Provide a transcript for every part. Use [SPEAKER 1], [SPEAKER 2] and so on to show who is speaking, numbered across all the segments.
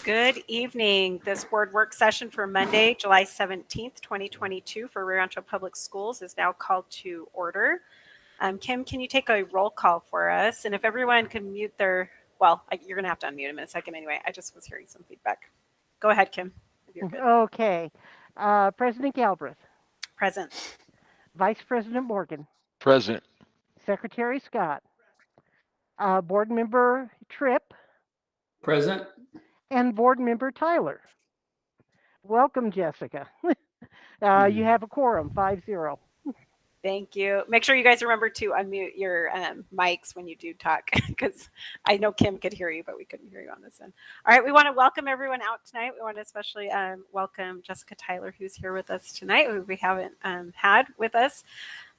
[SPEAKER 1] Good evening. This board work session for Monday, July 17th, 2022 for Rancho Public Schools is now called to order. Kim, can you take a roll call for us? And if everyone can mute their, well, you're going to have to unmute them in a second anyway. I just was hearing some feedback. Go ahead, Kim, if you're good.
[SPEAKER 2] Okay. President Galbraith.
[SPEAKER 1] Present.
[SPEAKER 2] Vice President Morgan.
[SPEAKER 3] Present.
[SPEAKER 2] Secretary Scott. Board Member Tripp.
[SPEAKER 4] Present.
[SPEAKER 2] And Board Member Tyler. Welcome, Jessica. You have a quorum, 5-0.
[SPEAKER 1] Thank you. Make sure you guys remember to unmute your mics when you do talk, because I know Kim could hear you, but we couldn't hear you on this end. All right, we want to welcome everyone out tonight. We want to especially welcome Jessica Tyler, who's here with us tonight, who we haven't had with us.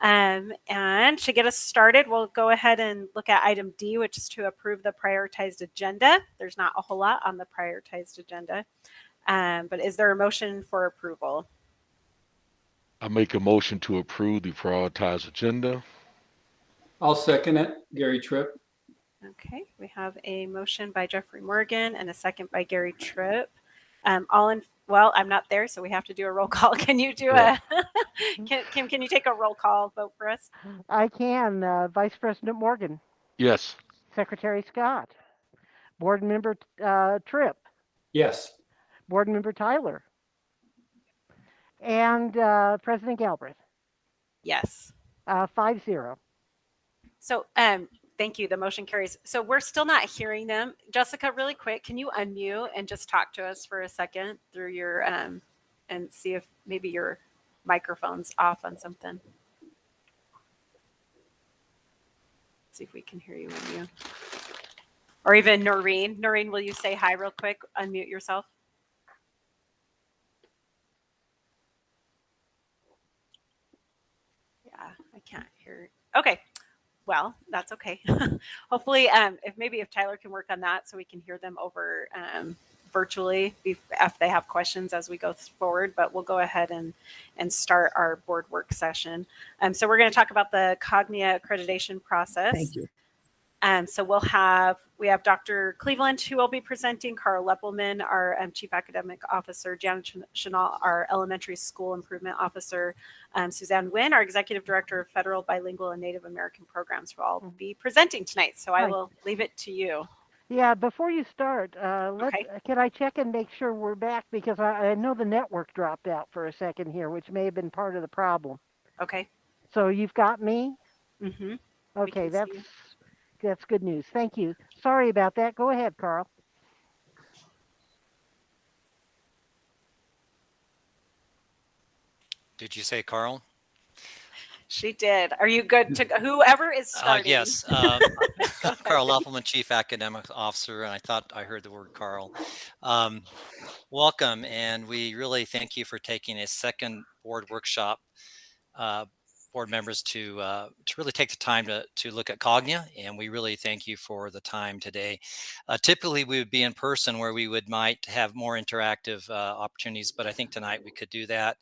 [SPEAKER 1] And to get us started, we'll go ahead and look at item D, which is to approve the prioritized agenda. There's not a whole lot on the prioritized agenda, but is there a motion for approval?
[SPEAKER 3] I make a motion to approve the prioritized agenda.
[SPEAKER 4] I'll second it. Gary Tripp.
[SPEAKER 1] Okay, we have a motion by Jeffrey Morgan and a second by Gary Tripp. Well, I'm not there, so we have to do a roll call. Can you do Kim, can you take a roll call vote for us?
[SPEAKER 2] I can. Vice President Morgan.
[SPEAKER 3] Yes.
[SPEAKER 2] Secretary Scott. Board Member Tripp.
[SPEAKER 4] Yes.
[SPEAKER 2] Board Member Tyler. And President Galbraith.
[SPEAKER 1] Yes.
[SPEAKER 2] 5-0.
[SPEAKER 1] So thank you. The motion carries. So we're still not hearing them. Jessica, really quick, can you unmute and just talk to us for a second through your and see if maybe your microphone's off on something. See if we can hear you when you, or even Noreen. Noreen, will you say hi real quick? Unmute yourself. Yeah, I can't hear. Okay. Well, that's okay. Hopefully, if Tyler can work on that so we can hear them over virtually if they have questions as we go forward, but we'll go ahead and start our board work session. So we're going to talk about the Cognia accreditation process.
[SPEAKER 4] Thank you.
[SPEAKER 1] So we have Dr. Cleveland, who will be presenting, Carl Leppelman, our Chief Academic Officer, Janet Chanel, our Elementary School Improvement Officer, Suzanne Nguyen, our Executive Director of Federal Bilingual and Native American Programs, will all be presenting tonight. So I will leave it to you.
[SPEAKER 2] Yeah, before you start,
[SPEAKER 1] Okay.
[SPEAKER 2] Can I check and make sure we're back? Because I know the network dropped out for a second here, which may have been part of the problem.
[SPEAKER 1] Okay.
[SPEAKER 2] So you've got me?
[SPEAKER 1] Mm-hmm.
[SPEAKER 2] Okay, that's good news. Thank you. Sorry about that. Go ahead, Carl.
[SPEAKER 5] Did you say Carl?
[SPEAKER 1] She did. Are you good to whoever is starting?
[SPEAKER 5] Yes. Carl Leppelman, Chief Academic Officer, and I thought I heard the word Carl. Welcome, and we really thank you for taking a second board workshop. Board members to really take the time to look at Cognia, and we really thank you for the time today. Typically, we would be in person where we might have more interactive opportunities, but I think tonight we could do that.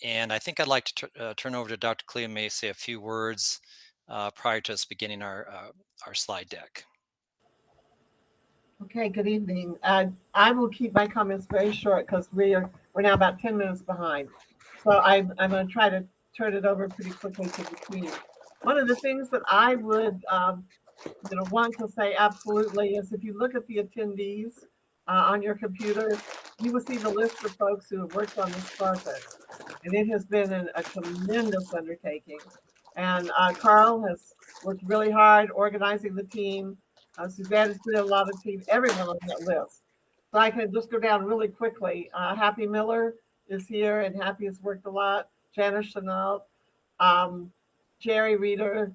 [SPEAKER 5] And I think I'd like to turn over to Dr. Cleveland, may say a few words prior to us beginning our slide deck.
[SPEAKER 6] Okay, good evening. I will keep my comments very short because we're now about 10 minutes behind. So I'm going to try to turn it over pretty quickly to the team. One of the things that I would want to say absolutely is if you look at the attendees on your computer, you will see the list of folks who have worked on this process. And it has been a tremendous undertaking. And Carl has worked really hard organizing the team. Suzanne has put in a lot of team, everyone on that list. So I can just go down really quickly. Happy Miller is here, and Happy has worked a lot. Janet Chanel, Jerry Reeder,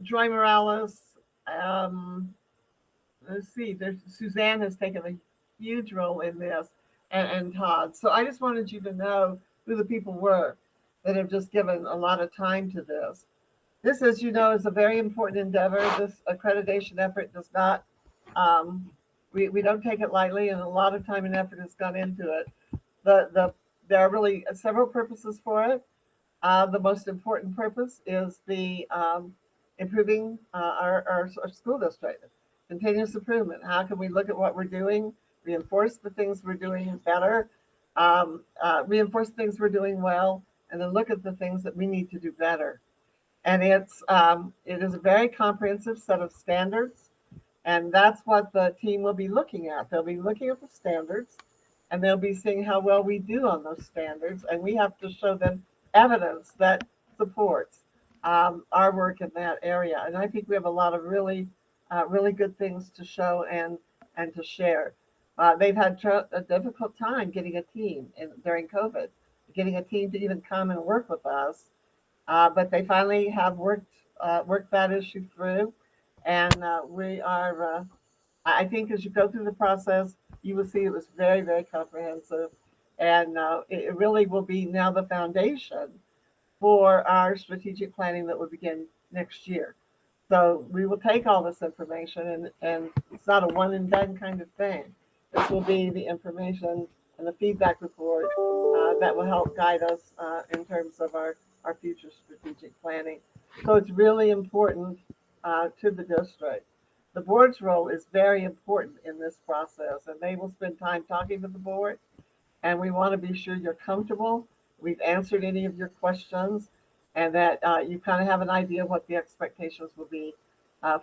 [SPEAKER 6] Joy Morales. Let's see, Suzanne has taken a huge role in this, and Todd. So I just wanted you to know who the people were that have just given a lot of time to this. This, as you know, is a very important endeavor. This accreditation effort does not, we don't take it lightly, and a lot of time and effort has gone into it. There are really several purposes for it. The most important purpose is the improving our school district. continuous improvement. How can we look at what we're doing, reinforce the things we're doing better, reinforce things we're doing well, and then look at the things that we need to do better. And it is a very comprehensive set of standards, and that's what the team will be looking at. They'll be looking at the standards, and they'll be seeing how well we do on those standards, and we have to show them evidence that supports our work in that area. And I think we have a lot of really good things to show and to share. They've had a difficult time getting a team during COVID, getting a team to even come and work with us. But they finally have worked that issue through, and we are. I think as you go through the process, you will see it was very, very comprehensive, and it really will be now the foundation for our strategic planning that will begin next year. So we will take all this information, and it's not a one and done kind of thing. This will be the information and the feedback report that will help guide us in terms of our future strategic planning. So it's really important to the district. The board's role is very important in this process, and they will spend time talking to the board, and we want to be sure you're comfortable. We've answered any of your questions, and that you kind of have an idea of what the expectations will be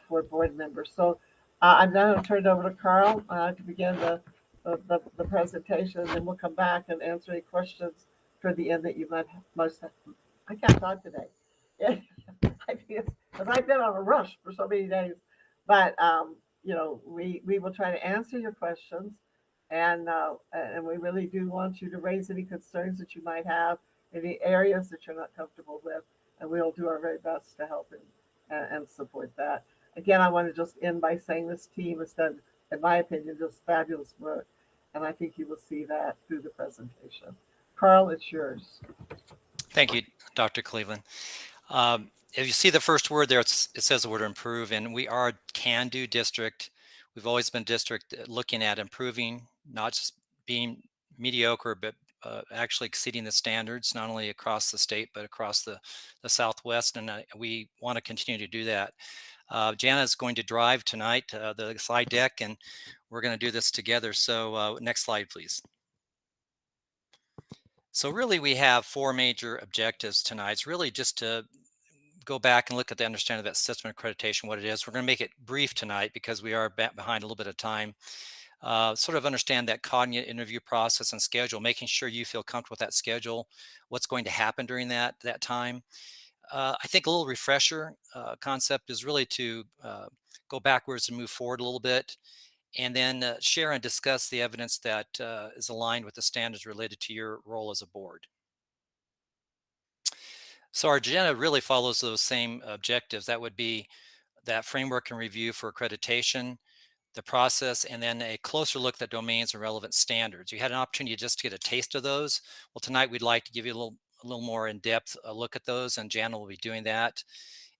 [SPEAKER 6] for board members. So I'm now going to turn it over to Carl to begin the presentation, and then we'll come back and answer any questions for the end that you might most have. I can't talk today. I think it's because I've been on a rush for so many days, but we will try to answer your questions, and we really do want you to raise any concerns that you might have, any areas that you're not comfortable with, and we'll do our very best to help and support that. Again, I want to just end by saying this team has done, in my opinion, just fabulous work, and I think you will see that through the presentation. Carl, it's yours.
[SPEAKER 5] Thank you, Dr. Cleveland. If you see the first word there, it says the word improve, and we are a can-do district. We've always been a district looking at improving, not just being mediocre, but actually exceeding the standards, not only across the state, but across the Southwest, and we want to continue to do that. Jana is going to drive tonight the slide deck, and we're going to do this together. So next slide, please. So really, we have four major objectives tonight. It's really just to go back and look at the understanding of that system accreditation, what it is. We're going to make it brief tonight because we are behind a little bit of time. Sort of understand that Cognia interview process and schedule, making sure you feel comfortable with that schedule, what's going to happen during that time. I think a little refresher concept is really to go backwards and move forward a little bit, and then share and discuss the evidence that is aligned with the standards related to your role as a board. So our agenda really follows those same objectives. That would be that framework and review for accreditation, the process, and then a closer look at domains and relevant standards. You had an opportunity just to get a taste of those. Well, tonight we'd like to give you a little more in-depth look at those, and Jana will be doing that,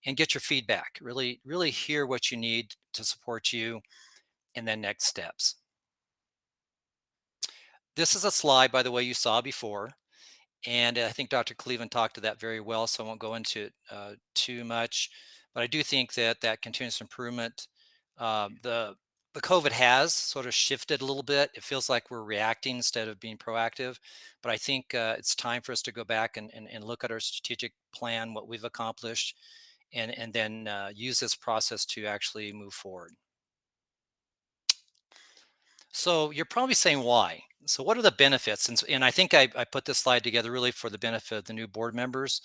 [SPEAKER 5] and get your feedback. Really hear what you need to support you, and then next steps. This is a slide, by the way, you saw before, and I think Dr. Cleveland talked to that very well, so I won't go into it too much. But I do think that continuous improvement, the COVID has sort of shifted a little bit. It feels like we're reacting instead of being proactive. But I think it's time for us to go back and look at our strategic plan, what we've accomplished, and then use this process to actually move forward. So you're probably saying why? So what are the benefits? And I think I put this slide together really for the benefit of the new board members.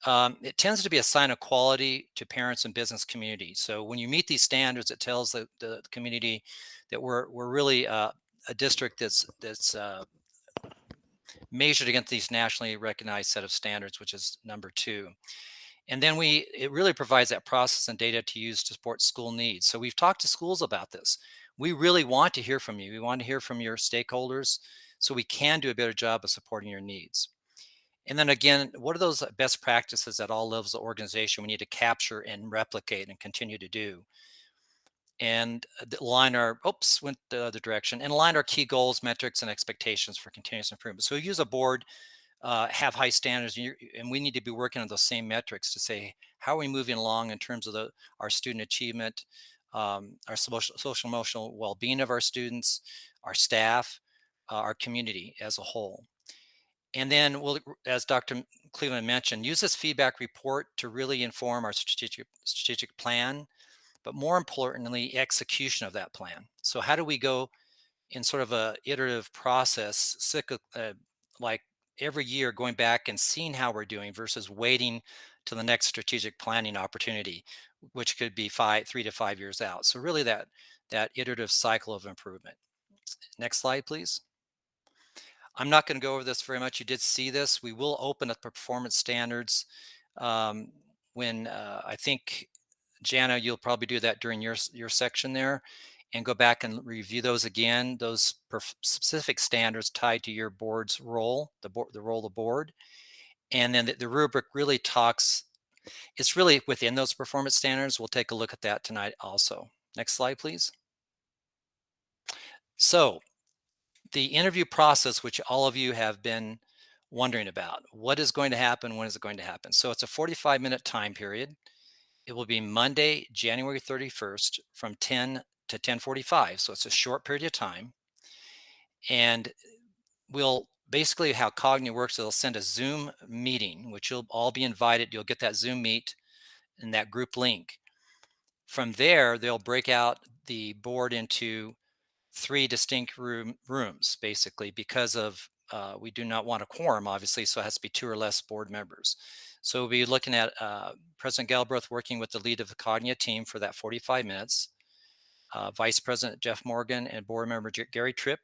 [SPEAKER 5] It tends to be a sign of quality to parents and business community. So when you meet these standards, it tells the community that we're really a district that's measured against these nationally recognized set of standards, which is number 2. And then it really provides that process and data to use to support school needs. So we've talked to schools about this. We really want to hear from you. We want to hear from your stakeholders so we can do a better job of supporting your needs. And then again, what are those best practices at all levels of the organization we need to capture and replicate and continue to do? And align our, went the other direction, and align our key goals, metrics, and expectations for continuous improvement. So we use a board, have high standards, and we need to be working on those same metrics to say, how are we moving along in terms of our student achievement, our social emotional well-being of our students, our staff, our community as a whole. And then we'll, as Dr. Cleveland mentioned, use this feedback report to really inform our strategic plan, but more importantly, execution of that plan. So how do we go in sort of a iterative process, like every year going back and seeing how we're doing versus waiting to the next strategic planning opportunity, which could be 3 to 5 years out. So really that iterative cycle of improvement. Next slide, please. I'm not going to go over this very much. You did see this. We will open up performance standards when I think, Jana, you'll probably do that during your section there, and go back and review those again, those specific standards tied to your board's role, the role of the board. And then the rubric really talks, it's really within those performance standards. We'll take a look at that tonight also. Next slide, please. So the interview process, which all of you have been wondering about, what is going to happen? When is it going to happen? So it's a 45-minute time period. It will be Monday, January 31st from 10 to 10:45. So it's a short period of time. And we'll basically, how Cognia works, they'll send a Zoom meeting, which you'll all be invited. You'll get that Zoom meet and that group link. From there, they'll break out the board into 3 distinct rooms, basically, because of we do not want a quorum, obviously, so it has to be 2 or less board members. So we'll be looking at President Galbraith working with the lead of the Cognia team for that 45 minutes. Vice President Jeff Morgan and board member Gary Tripp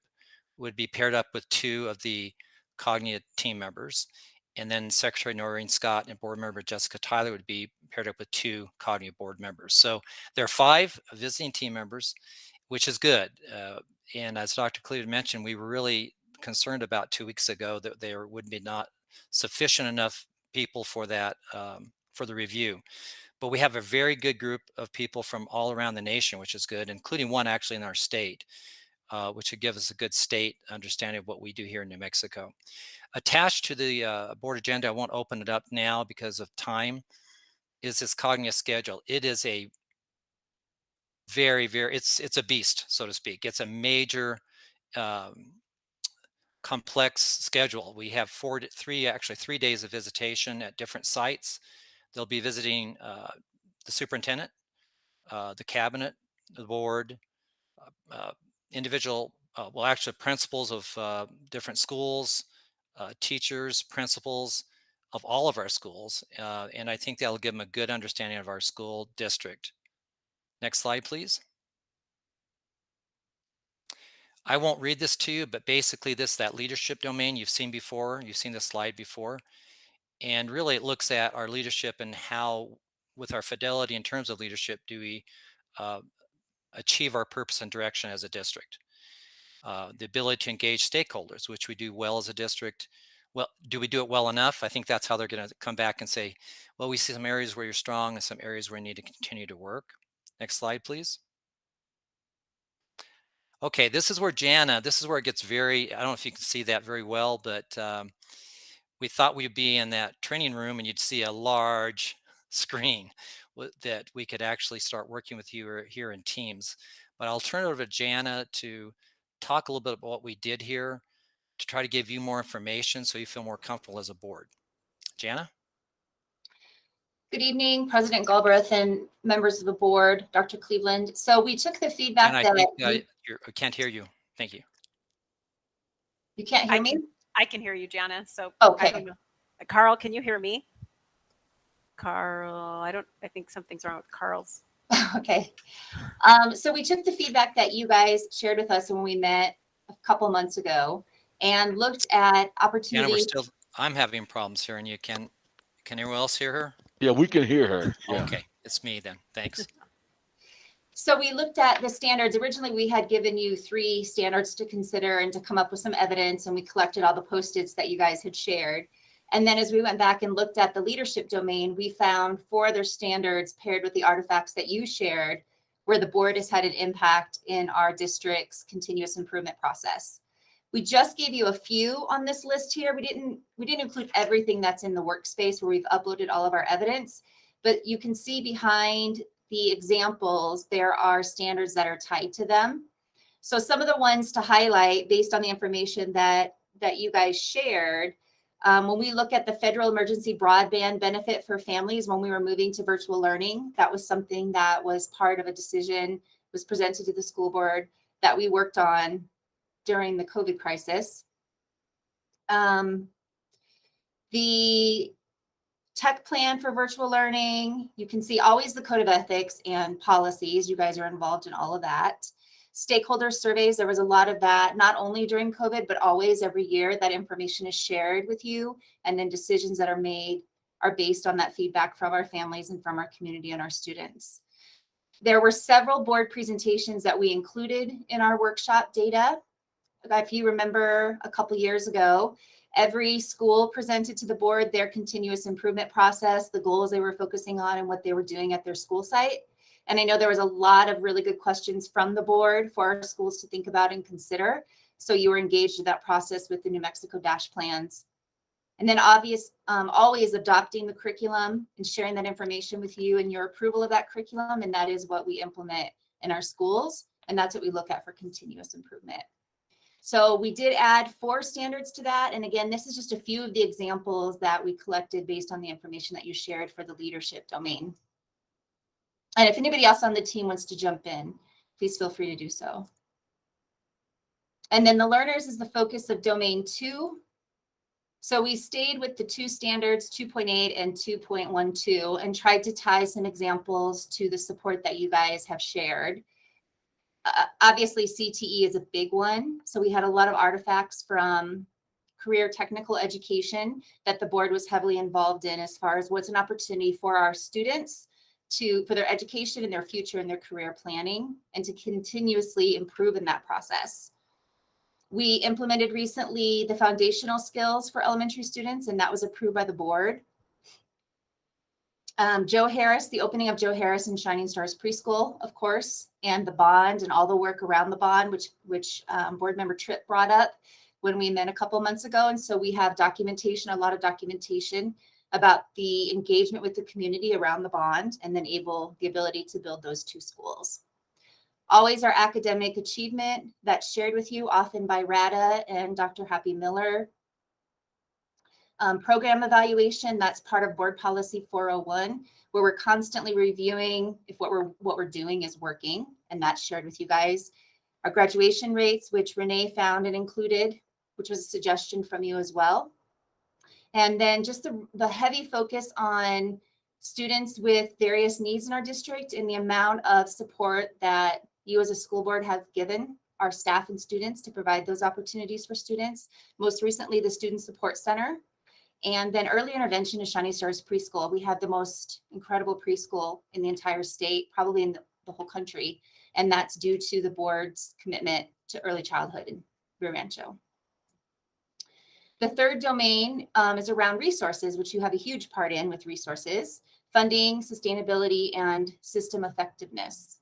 [SPEAKER 5] would be paired up with 2 of the Cognia team members. And then Secretary Noreen Scott and board member Jessica Tyler would be paired up with 2 Cognia board members. So there are 5 visiting team members, which is good. And as Dr. Cleveland mentioned, we were really concerned about 2 weeks ago that there would be not sufficient enough people for that, for the review. But we have a very good group of people from all around the nation, which is good, including one actually in our state, which would give us a good state understanding of what we do here in New Mexico. Attached to the board agenda, I won't open it up now because of time, is this Cognia schedule. It is a very, it's a beast, so to speak. It's a major complex schedule. We have 3 days of visitation at different sites. They'll be visiting the superintendent, the cabinet, the board, individual, actually principals of different schools, teachers, principals of all of our schools. And I think that'll give them a good understanding of our school district. Next slide, please. I won't read this to you, but basically that leadership domain you've seen before. You've seen this slide before. And really it looks at our leadership and how, with our fidelity in terms of leadership, do we achieve our purpose and direction as a district. The ability to engage stakeholders, which we do well as a district. Well, do we do it well enough? I think that's how they're going to come back and say, well, we see some areas where you're strong and some areas where you need to continue to work. Next slide, please. Okay, this is where it gets very, I don't know if you can see that very well, but we thought we'd be in that training room and you'd see a large screen that we could actually start working with you here in teams. But I'll turn it over to Jana to talk a little bit about what we did here to try to give you more information so you feel more comfortable as a board. Jana?
[SPEAKER 7] Good evening, President Galbraith and members of the board, Dr. Cleveland. So we took the feedback
[SPEAKER 5] I can't hear you. Thank you.
[SPEAKER 7] You can't hear me?
[SPEAKER 1] I can hear you, Jana. So
[SPEAKER 7] okay.
[SPEAKER 1] I don't know. Carl, can you hear me? Carl, I think something's wrong with Carl's.
[SPEAKER 7] Okay. So we took the feedback that you guys shared with us when we met a couple months ago and looked at opportunities.
[SPEAKER 5] Jana, I'm having problems hearing you. Can anyone else hear her?
[SPEAKER 3] Yeah, we can hear her. Yeah.
[SPEAKER 5] Okay, it's me then. Thanks.
[SPEAKER 7] So we looked at the standards. Originally, we had given you 3 standards to consider and to come up with some evidence, and we collected all the Post-its that you guys had shared. And then as we went back and looked at the leadership domain, we found 4 other standards paired with the artifacts that you shared, where the board has had an impact in our district's continuous improvement process. We just gave you a few on this list here. We didn't include everything that's in the workspace where we've uploaded all of our evidence, but you can see behind the examples, there are standards that are tied to them. So some of the ones to highlight based on the information that you guys shared, when we look at the federal emergency broadband benefit for families when we were moving to virtual learning, that was something that was part of a decision, was presented to the school board that we worked on during the COVID crisis. The tech plan for virtual learning, you can see always the code of ethics and policies. You guys are involved in all of that. Stakeholder surveys, there was a lot of that, not only during COVID, but always every year that information is shared with you. And then decisions that are made are based on that feedback from our families and from our community and our students. There were several board presentations that we included in our workshop data. If you remember a couple years ago, every school presented to the board their continuous improvement process, the goals they were focusing on and what they were doing at their school site. And I know there was a lot of really good questions from the board for our schools to think about and consider. So you were engaged in that process with the New Mexico Dash plans. And then always adopting the curriculum and sharing that information with you and your approval of that curriculum. And that is what we implement in our schools. And that's what we look at for continuous improvement. So we did add 4 standards to that. And again, this is just a few of the examples that we collected based on the information that you shared for the leadership domain. And if anybody else on the team wants to jump in, please feel free to do so. And then the learners is the focus of domain 2. So we stayed with the 2 standards, 2.8 and 2.12, and tried to tie some examples to the support that you guys have shared. Obviously, CTE is a big one. So we had a lot of artifacts from career technical education that the board was heavily involved in as far as what's an opportunity for our students for their education and their future and their career planning, and to continuously improve in that process. We implemented recently the foundational skills for elementary students, and that was approved by the board. Joe Harris, the opening of Joe Harris and Shining Stars Preschool, of course, and the bond and all the work around the bond, which board member Tripp brought up when we met a couple months ago. And so we have documentation, a lot of documentation about the engagement with the community around the bond, and then the ability to build those 2 schools. Always our academic achievement that's shared with you, often by RADA and Dr. Happy Miller. Program evaluation, that's part of board policy 401, where we're constantly reviewing if what we're doing is working, and that's shared with you guys. Our graduation rates, which Renee found and included, which was a suggestion from you as well. And then just the heavy focus on students with various needs in our district and the amount of support that you as a school board have given our staff and students to provide those opportunities for students. Most recently, the Student Support Center. And then early intervention is Shining Stars Preschool. We have the most incredible preschool in the entire state, probably in the whole country. And that's due to the board's commitment to early childhood in Rancho. The third domain is around resources, which you have a huge part in with resources, funding, sustainability, and system effectiveness.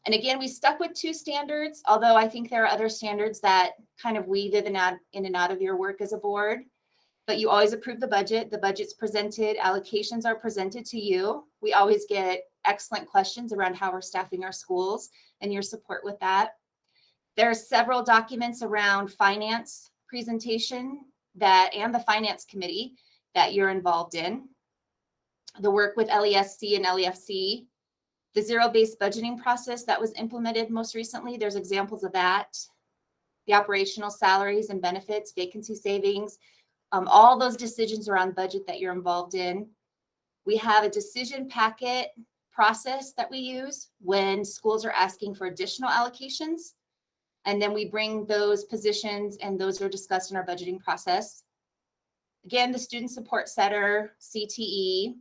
[SPEAKER 7] And again, we stuck with 2 standards, although I think there are other standards that kind of weave in and out of your work as a board. But you always approve the budget. The budget's presented, allocations are presented to you. We always get excellent questions around how we're staffing our schools and your support with that. There are several documents around finance presentation and the finance committee that you're involved in. The work with LESC and LEFC, the zero-based budgeting process that was implemented most recently, there's examples of that. The operational salaries and benefits, vacancy savings, all those decisions around budget that you're involved in. We have a decision packet process that we use when schools are asking for additional allocations. And then we bring those positions and those are discussed in our budgeting process. Again, the Student Support Center, CTE.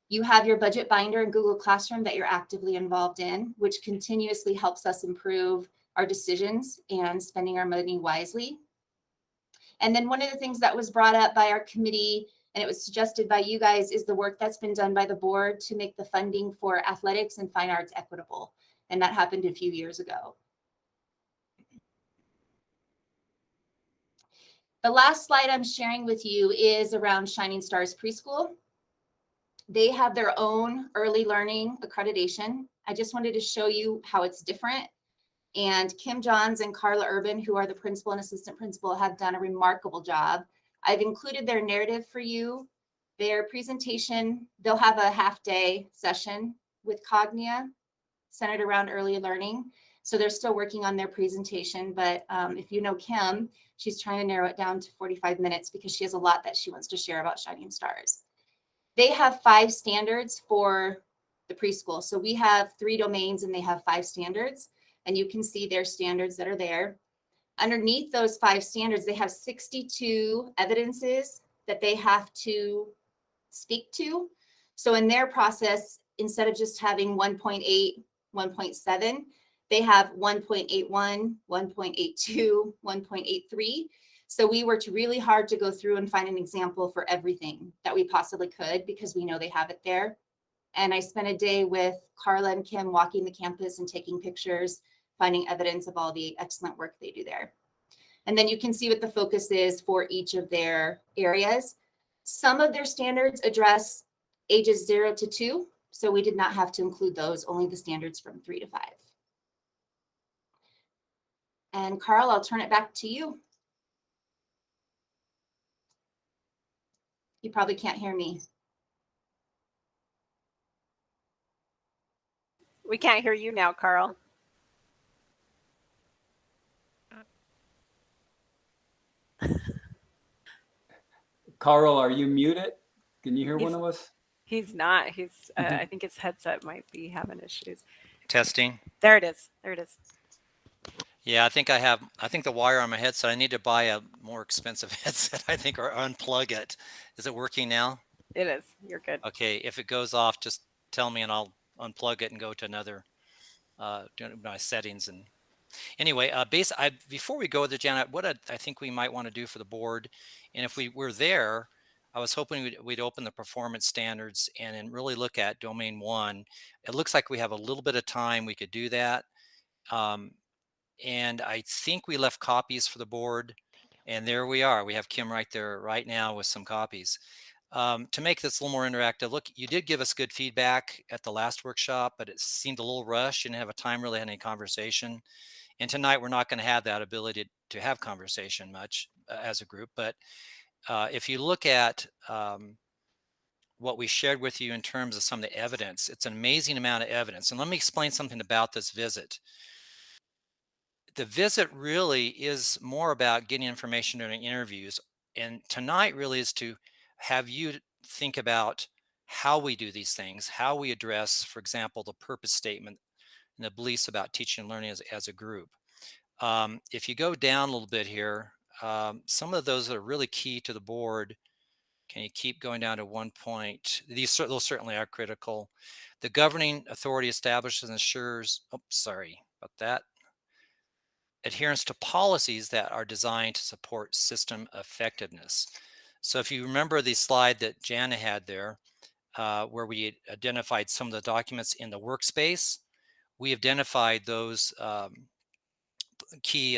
[SPEAKER 7] You have your budget binder in Google Classroom that you're actively involved in, which continuously helps us improve our decisions and spending our money wisely. And then one of the things that was brought up by our committee, and it was suggested by you guys, is the work that's been done by the board to make the funding for athletics and fine arts equitable. And that happened a few years ago. The last slide I'm sharing with you is around Shining Stars Preschool. They have their own early learning accreditation. I just wanted to show you how it's different. And Kim Johns and Carla Urban, who are the principal and assistant principal, have done a remarkable job. I've included their narrative for you. Their presentation, they'll have a half-day session with Cognia centered around early learning. So they're still working on their presentation, but if you know Kim, she's trying to narrow it down to 45 minutes because she has a lot that she wants to share about Shining Stars. They have 5 standards for the preschool. So we have 3 domains and they have 5 standards, and you can see their standards that are there. Underneath those 5 standards, they have 62 evidences that they have to speak to. So in their process, instead of just having 1.8, 1.7, they have 1.81, 1.82, 1.83. So we worked really hard to go through and find an example for everything that we possibly could, because we know they have it there. And I spent a day with Carla and Kim walking the campus and taking pictures, finding evidence of all the excellent work they do there. And then you can see what the focus is for each of their areas. Some of their standards address ages 0 to 2. So we did not have to include those, only the standards from 3 to 5. And Carl, I'll turn it back to you. You probably can't hear me.
[SPEAKER 1] We can't hear you now, Carl.
[SPEAKER 4] Carl, are you muted? Can you hear
[SPEAKER 1] He's-
[SPEAKER 4] one of us?
[SPEAKER 1] He's not. He's. I think his headset might be having issues.
[SPEAKER 5] Testing.
[SPEAKER 1] There it is. There it is.
[SPEAKER 5] Yeah, I think the wire on my headset, I need to buy a more expensive headset, I think, or unplug it. Is it working now?
[SPEAKER 1] It is. You're good.
[SPEAKER 5] Okay, if it goes off, just tell me and I'll unplug it and go to another, do my settings. And anyway, before we go there, Janet, what I think we might want to do for the board, and if we were there, I was hoping we'd open the performance standards and then really look at domain 1. It looks like we have a little bit of time. We could do that. And I think we left copies for the board, and there we are. We have Kim right there right now with some copies. To make this a little more interactive, look, you did give us good feedback at the last workshop, but it seemed a little rushed. You didn't have a time really had any conversation. And tonight we're not going to have that ability to have conversation much as a group. But if you look at what we shared with you in terms of some of the evidence, it's an amazing amount of evidence. And let me explain something about this visit. The visit really is more about getting information during interviews. And tonight really is to have you think about how we do these things, how we address, for example, the purpose statement and the beliefs about teaching and learning as a group. If you go down a little bit here, some of those are really key to the board. Can you keep going down to 1 point? Those certainly are critical. The governing authority establishes and ensures, sorry about that, adherence to policies that are designed to support system effectiveness. So if you remember the slide that Jana had there, where we identified some of the documents in the workspace, we identified those key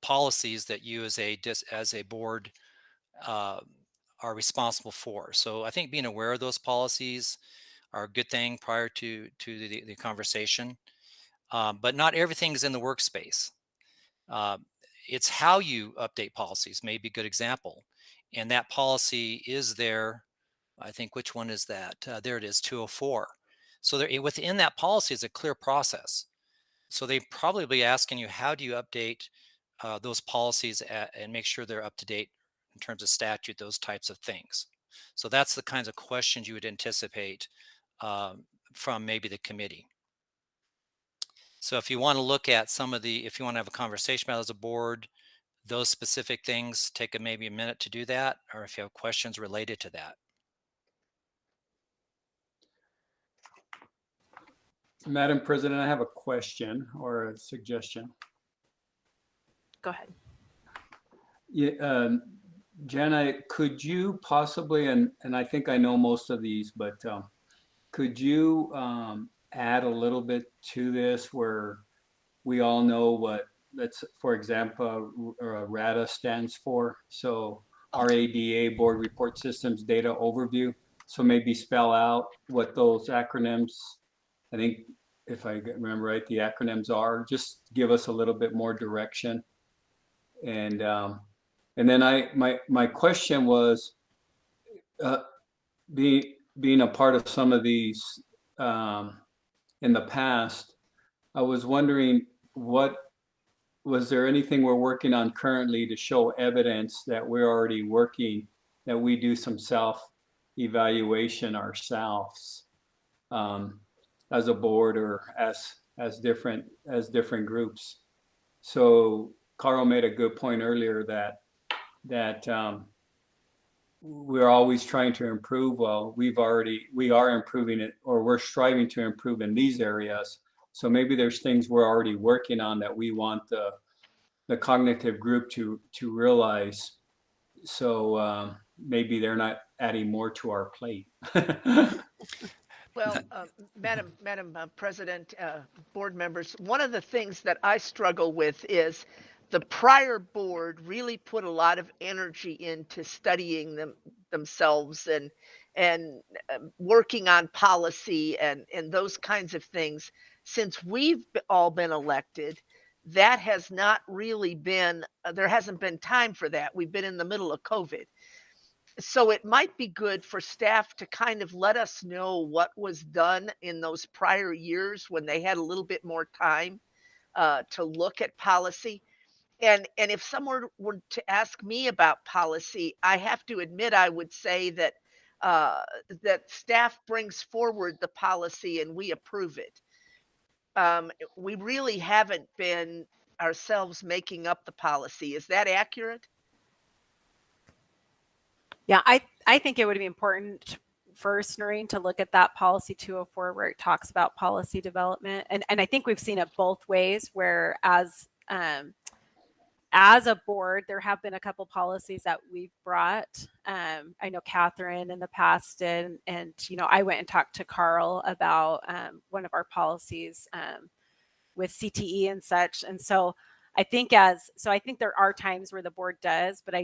[SPEAKER 5] policies that you as a board are responsible for. So I think being aware of those policies are a good thing prior to the conversation. But not everything is in the workspace. It's how you update policies may be a good example. And that policy is there. I think, which one is that? There it is, 204. So there, within that policy is a clear process. So they probably be asking you, how do you update those policies and make sure they're up to date in terms of statute, those types of things. So that's the kinds of questions you would anticipate from maybe the committee. So if you want to look at if you want to have a conversation about it as a board, those specific things, take maybe a minute to do that, or if you have questions related to that.
[SPEAKER 4] Madam President, I have a question or a suggestion.
[SPEAKER 1] Go ahead.
[SPEAKER 4] Yeah, Jana, could you possibly, and I think I know most of these, but could you add a little bit to this where we all know what, for example, RADA stands for? So RADA, Board Report Systems Data Overview. So maybe spell out what those acronyms, I think if I remember right, the acronyms are, just give us a little bit more direction. And then my question was, being a part of some of these in the past, I was wondering, was there anything we're working on currently to show evidence that we're already working, that we do some self-evaluation ourselves as a board or as different groups? So Carl made a good point earlier that we're always trying to improve. Well, we are improving it, or we're striving to improve in these areas. So maybe there's things we're already working on that we want the cognitive group to realize. So maybe they're not adding more to our plate.
[SPEAKER 8] Well, Madam President, board members, one of the things that I struggle with is the prior board really put a lot of energy into studying themselves and working on policy and those kinds of things. Since we've all been elected, that has not really been, there hasn't been time for that. We've been in the middle of COVID. So it might be good for staff to kind of let us know what was done in those prior years when they had a little bit more time to look at policy. And if someone were to ask me about policy, I have to admit I would say that that staff brings forward the policy and we approve it. We really haven't been ourselves making up the policy. Is that accurate?
[SPEAKER 1] Yeah, I think it would be important first, Noreen, to look at that policy 204 where it talks about policy development. And I think we've seen it both ways, where as a board, there have been a couple policies that we've brought. I know Catherine in the past did, and I went and talked to Carl about one of our policies with CTE and such. And so I think there are times where the board does, but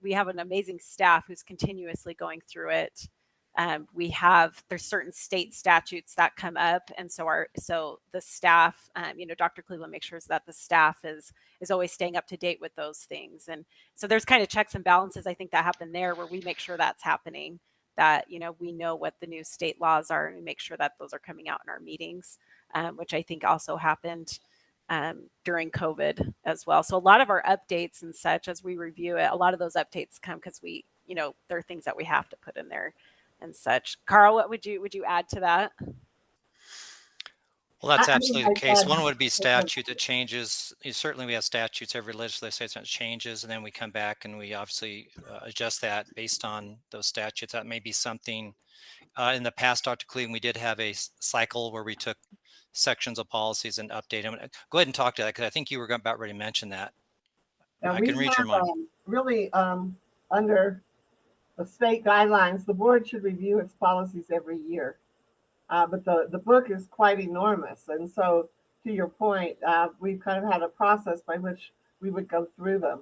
[SPEAKER 1] we have an amazing staff who's continuously going through it. There's certain state statutes that come up. And so the staff, Dr. Cleveland makes sure that the staff is always staying up to date with those things. And so there's kind of checks and balances, I think, that happen there where we make sure that's happening, that, we know what the new state laws are and we make sure that those are coming out in our meetings, which I think also happened during COVID as well. So a lot of our updates and such, as we review it, a lot of those updates come because there are things that we have to put in there and such. Carl, what would you add to that?
[SPEAKER 5] Well, that's absolutely the case. One would be statute that changes. Certainly we have statutes, every legislative session changes, and then we come back and we obviously adjust that based on those statutes. That may be something in the past, Dr. Cleveland, we did have a cycle where we took sections of policies and update them. Go ahead and talk to that, because I think you were about ready to mention that.
[SPEAKER 6] Now,
[SPEAKER 5] I can read your mind.
[SPEAKER 6] Really, under the state guidelines, the board should review its policies every year. But the book is quite enormous. And so, to your point, we've kind of had a process by which we would go through them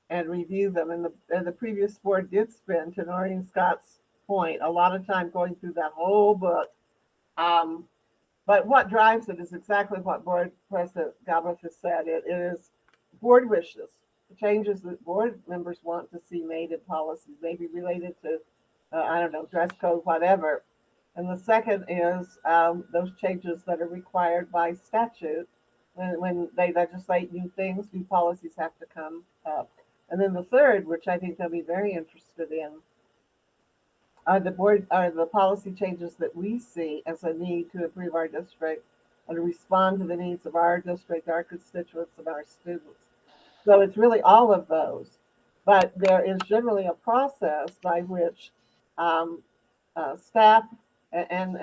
[SPEAKER 6] and review them. And the previous board did spend, to Noreen Scott's point, a lot of time going through that whole book. But what drives it is exactly what Board President Galbraith has said. It is board wishes, changes that board members want to see made in policies, maybe related to, dress code, whatever. And the second is those changes that are required by statute. When they legislate new things, new policies have to come up. And then the third, which I think they'll be very interested in, are the policy changes that we see as a need to improve our district and to respond to the needs of our district, our constituents, and our students. So it's really all of those. But there is generally a process by which staff and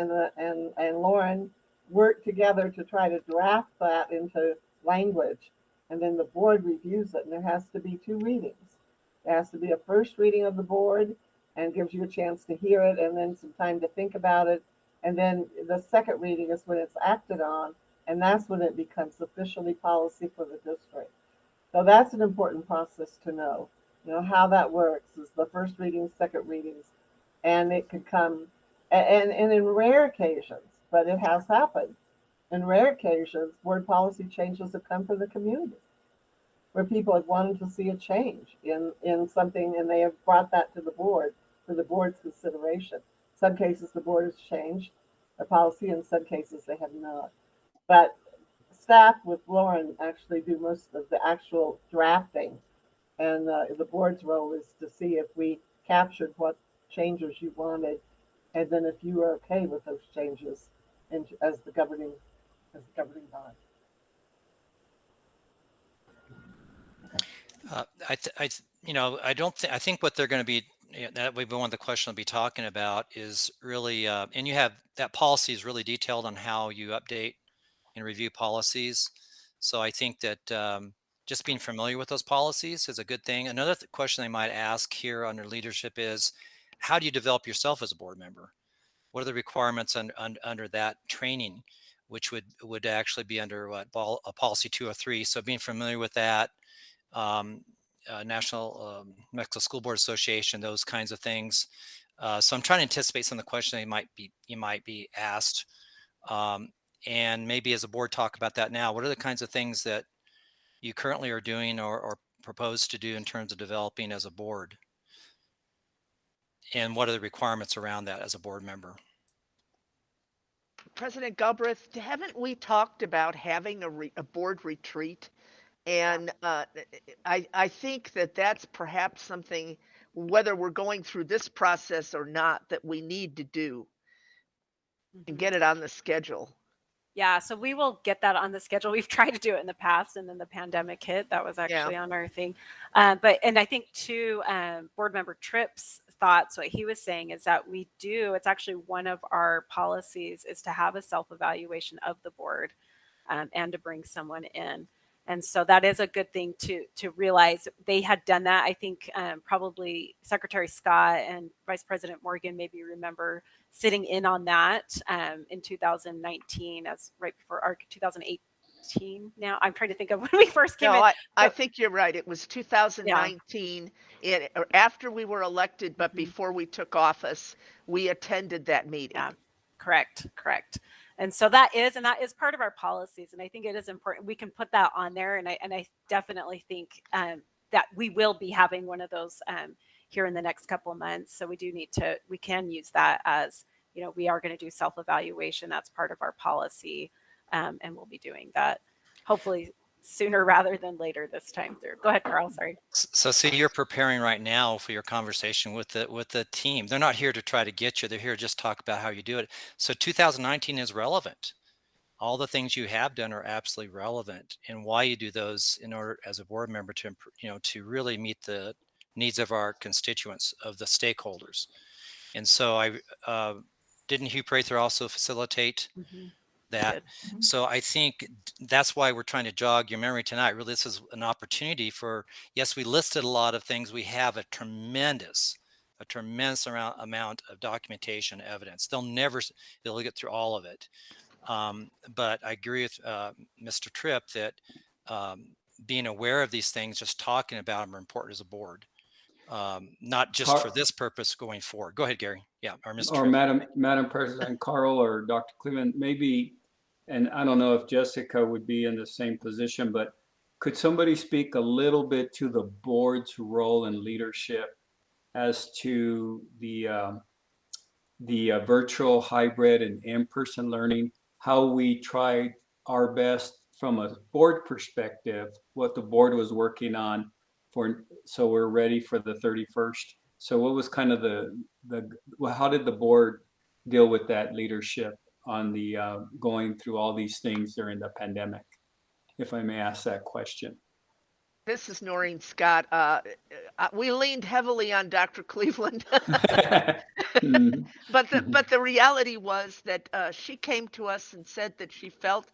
[SPEAKER 6] Lauren work together to try to draft that into language. And then the board reviews it, and there has to be 2 readings. There has to be a first reading of the board, and gives you a chance to hear it and then some time to think about it. And then the second reading is when it's acted on, and that's when it becomes officially policy for the district. So that's an important process to know. How that works is the first readings, second readings, and it could come And in rare occasions, but it has happened, in rare occasions, board policy changes have come from the community, where people have wanted to see a change in something, and they have brought that to the board for the board's consideration. Some cases the board has changed a policy, in some cases they have not. But staff with Lauren actually do most of the actual drafting, and the board's role is to see if we captured what changes you wanted, and then if you are okay with those changes, and as the governing body.
[SPEAKER 5] I don't think, I think what they're going to be, that would be one of the questions I'll be talking about is really, and you have, that policy is really detailed on how you update and review policies. So I think that just being familiar with those policies is a good thing. Another question they might ask here under leadership is, how do you develop yourself as a board member? What are the requirements under that training, which would actually be under what, policy 203. So being familiar with that, National Mexico School Board Association, those kinds of things. So I'm trying to anticipate some of the questions you might be asked, and maybe as a board talk about that now. What are the kinds of things that you currently are doing or propose to do in terms of developing as a board? And what are the requirements around that as a board member?
[SPEAKER 8] President Galbraith, haven't we talked about having a board retreat? And I think that that's perhaps something, whether we're going through this process or not, that we need to do and get it on the schedule.
[SPEAKER 1] Yeah, so we will get that on the schedule. We've tried to do it in the past, and then the pandemic hit. That was actually on our thing. And I think too, board member Tripp's thoughts, what he was saying is that it's actually one of our policies is to have a self-evaluation of the board, and to bring someone in. And so that is a good thing to realize. They had done that. I think probably Secretary Scott and Vice President Morgan maybe remember sitting in on that in 2019, as right before our 2018. Now I'm trying to think of when we first came in.
[SPEAKER 8] I think you're right. It was 2019, or after we were elected, but before we took office, we attended that meeting.
[SPEAKER 1] Yeah, correct. And so that is part of our policies. And I think it is important. We can put that on there. And I definitely think that we will be having one of those here in the next couple of months. So we can use that as, we are going to do self-evaluation. That's part of our policy. And we'll be doing that hopefully sooner rather than later this time through. Go ahead, Carl. Sorry.
[SPEAKER 5] So see, you're preparing right now for your conversation with the team. They're not here to try to get you. They're here to just talk about how you do it. So 2019 is relevant. All the things you have done are absolutely relevant, and why you do those in order as a board member to really meet the needs of our constituents, of the stakeholders. And so didn't Hugh Prather also facilitate that? So I think that's why we're trying to jog your memory tonight. Really, this is an opportunity for, yes, we listed a lot of things. We have a tremendous amount of documentation evidence. They'll get through all of it. But I agree with Mr. Tripp that being aware of these things, just talking about them, are important as a board. Not just for this purpose going forward. Go ahead, Gary. Yeah, or Mr.
[SPEAKER 4] Or
[SPEAKER 5] Tripp.
[SPEAKER 4] Madam President Carl or Dr. Cleveland, maybe, and I don't know if Jessica would be in the same position, but could somebody speak a little bit to the board's role and leadership as to the virtual, hybrid, and in-person learning, how we tried our best from a board perspective, what the board was working on so we're ready for the 31st. So what was kind of how did the board deal with that leadership on the going through all these things during the pandemic, if I may ask that question?
[SPEAKER 8] This is Noreen Scott. We leaned heavily on Dr. Cleveland, but the reality was that she came to us and said that she felt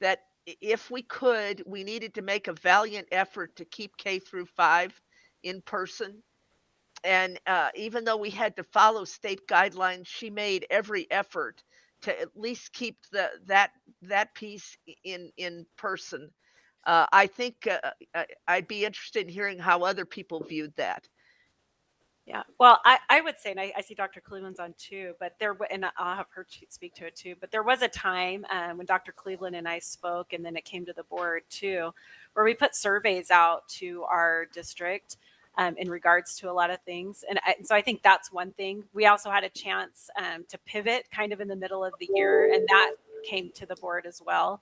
[SPEAKER 8] that if we could, we needed to make a valiant effort to keep K through 5 in person. And even though we had to follow state guidelines, she made every effort to at least keep that piece in person. I think I'd be interested in hearing how other people viewed that.
[SPEAKER 1] Yeah, well, I would say, and I see Dr. Cleveland's on too, but and I'll have her speak to it too, but there was a time when Dr. Cleveland and I spoke, and then it came to the board too, where we put surveys out to our district in regards to a lot of things. And so I think that's one thing. We also had a chance to pivot kind of in the middle of the year, and that came to the board as well.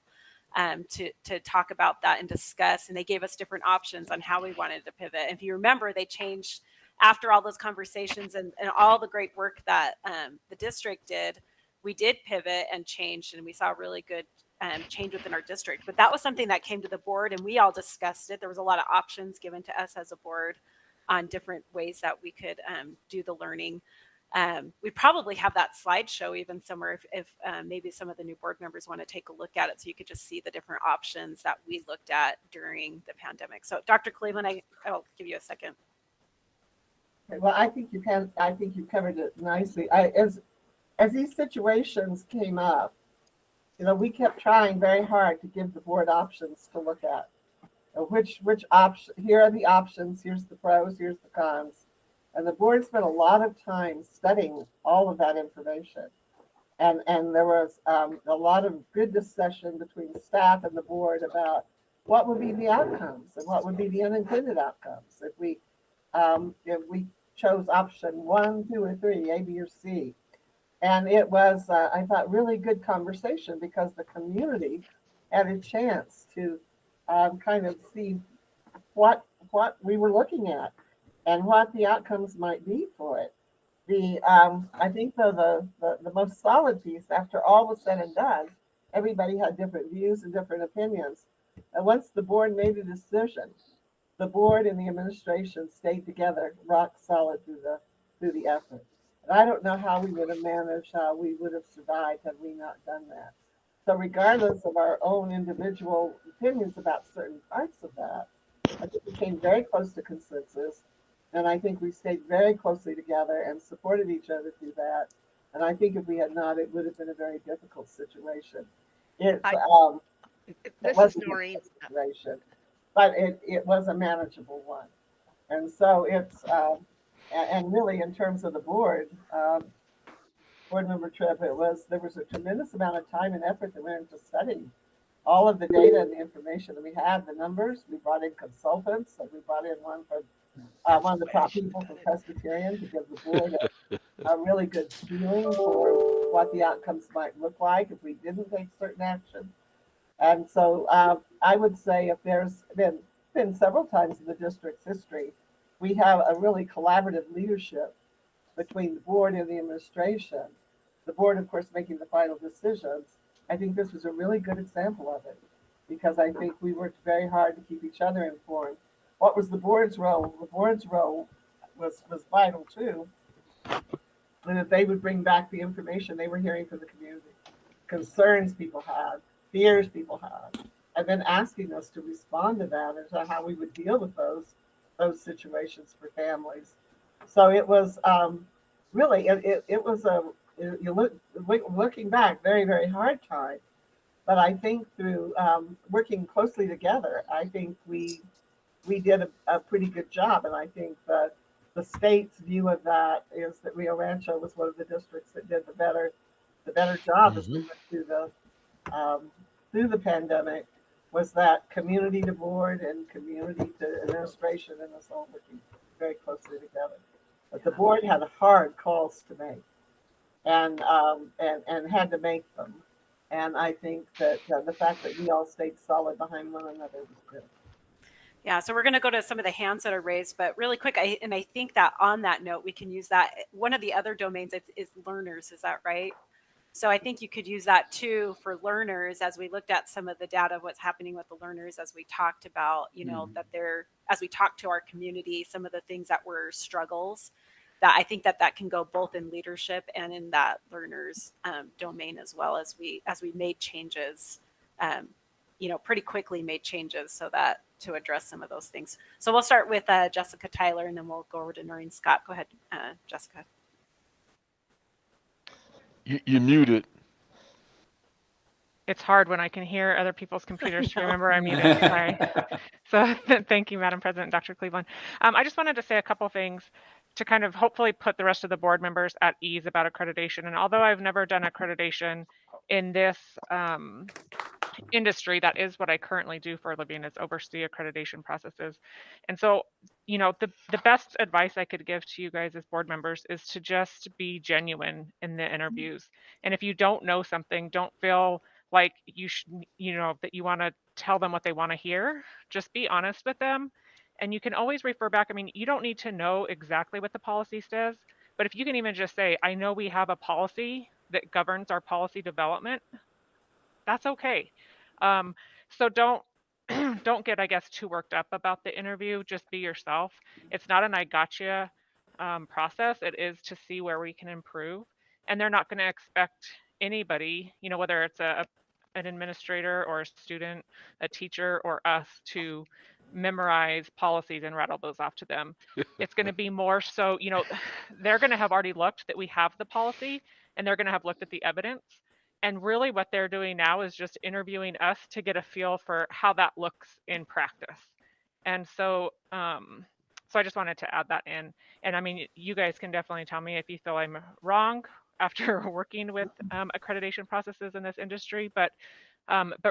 [SPEAKER 1] To talk about that and discuss, and they gave us different options on how we wanted to pivot. And if you remember, they changed after all those conversations and all the great work that the district did. We did pivot and changed, and we saw a really good change within our district. But that was something that came to the board, and we all discussed it. There was a lot of options given to us as a board on different ways that we could do the learning. We probably have that slideshow even somewhere if maybe some of the new board members want to take a look at it, so you could just see the different options that we looked at during the pandemic. So Dr. Cleveland, I'll give you a second.
[SPEAKER 6] Well, I think you've covered it nicely. As these situations came up, we kept trying very hard to give the board options to look at. Which option? Here are the options. Here's the pros. Here's the cons. And the board spent a lot of time studying all of that information. And there was a lot of good discussion between the staff and the board about what would be the outcomes and what would be the unintended outcomes if we chose option 1, 2, or 3, A, B, or C. And it was, I thought, really good conversation because the community had a chance to kind of see what we were looking at and what the outcomes might be for it. I think though the most solid piece, after all was said and done, everybody had different views and different opinions. And once the board made a decision, the board and the administration stayed together, rock solid through the effort. And I don't know how we would have managed, how we would have survived had we not done that. So regardless of our own individual opinions about certain parts of that, I think we came very close to consensus. And I think we stayed very closely together and supported each other through that. And I think if we had not, it would have been a very difficult situation. It was a difficult situation, but it was a manageable one. And so it's, and really in terms of the board member trip, there was a tremendous amount of time and effort that went into studying all of the data and the information that we had, the numbers. We brought in consultants, and we brought in one of the top people from Presbyterian to give the board a really good feeling for what the outcomes might look like if we didn't take certain action. And so I would say if there's been several times in the district's history, we have a really collaborative leadership between the board and the administration. The board, of course, making the final decisions. I think this was a really good example of it because I think we worked very hard to keep each other informed. What was the board's role? The board's role was vital too. And that they would bring back the information they were hearing from the community, concerns people had, fears people had, and then asking us to respond to that and to how we would deal with those situations for families. So it was really, it was looking back, very, very hard time. But I think through working closely together, I think we did a pretty good job. And I think that the state's view of that is that Rancho was one of the districts that did the better job as we went through the pandemic, was that community to board and community to administration and us all working very closely together. But the board had hard calls to make and had to make them. And I think that the fact that we all stayed solid behind one another was good.
[SPEAKER 1] Yeah, so we're going to go to some of the hands that are raised, but really quick, I think that on that note, we can use that. One of the other domains is learners, is that right? So I think you could use that too for learners as we looked at some of the data of what's happening with the learners as we talked about, that as we talked to our community, some of the things that were struggles, that I think that can go both in leadership and in that learners domain as well as we made changes, pretty quickly made changes so that to address some of those things. So we'll start with Jessica Tyler and then we'll go over to Noreen Scott. Go ahead, Jessica.
[SPEAKER 3] You muted.
[SPEAKER 9] It's hard when I can hear other people's computers to remember I'm muted. Sorry. So thank you, Madam President, Dr. Cleveland. I just wanted to say a couple things. to kind of hopefully put the rest of the board members at ease about accreditation. And although I've never done accreditation in this industry, that is what I currently do for a living, is oversee accreditation processes. And so, you know, the best advice I could give to you guys as board members is to just be genuine in the interviews. And if you don't know something, don't feel like you should, you know, that you want to tell them what they want to hear. Just be honest with them. And you can always refer back. I mean, you don't need to know exactly what the policy says, but if you can even just say, I know we have a policy that governs our policy development, that's okay. So don't don't get, I guess, too worked up about the interview. Just be yourself. It's not an I gotcha process. It is to see where we can improve. And they're not going to expect anybody, you know, whether it's an administrator or a student, a teacher, or us, to memorize policies and rattle those off to them. It's going to be more so, you know, they're going to have already looked that we have the policy, and they're going to have looked at the evidence. And really what they're doing now is just interviewing us to get a feel for how that looks in practice. And so, so I just wanted to add that in. And I mean, you guys can definitely tell me if you feel I'm wrong after working with accreditation processes in this industry, but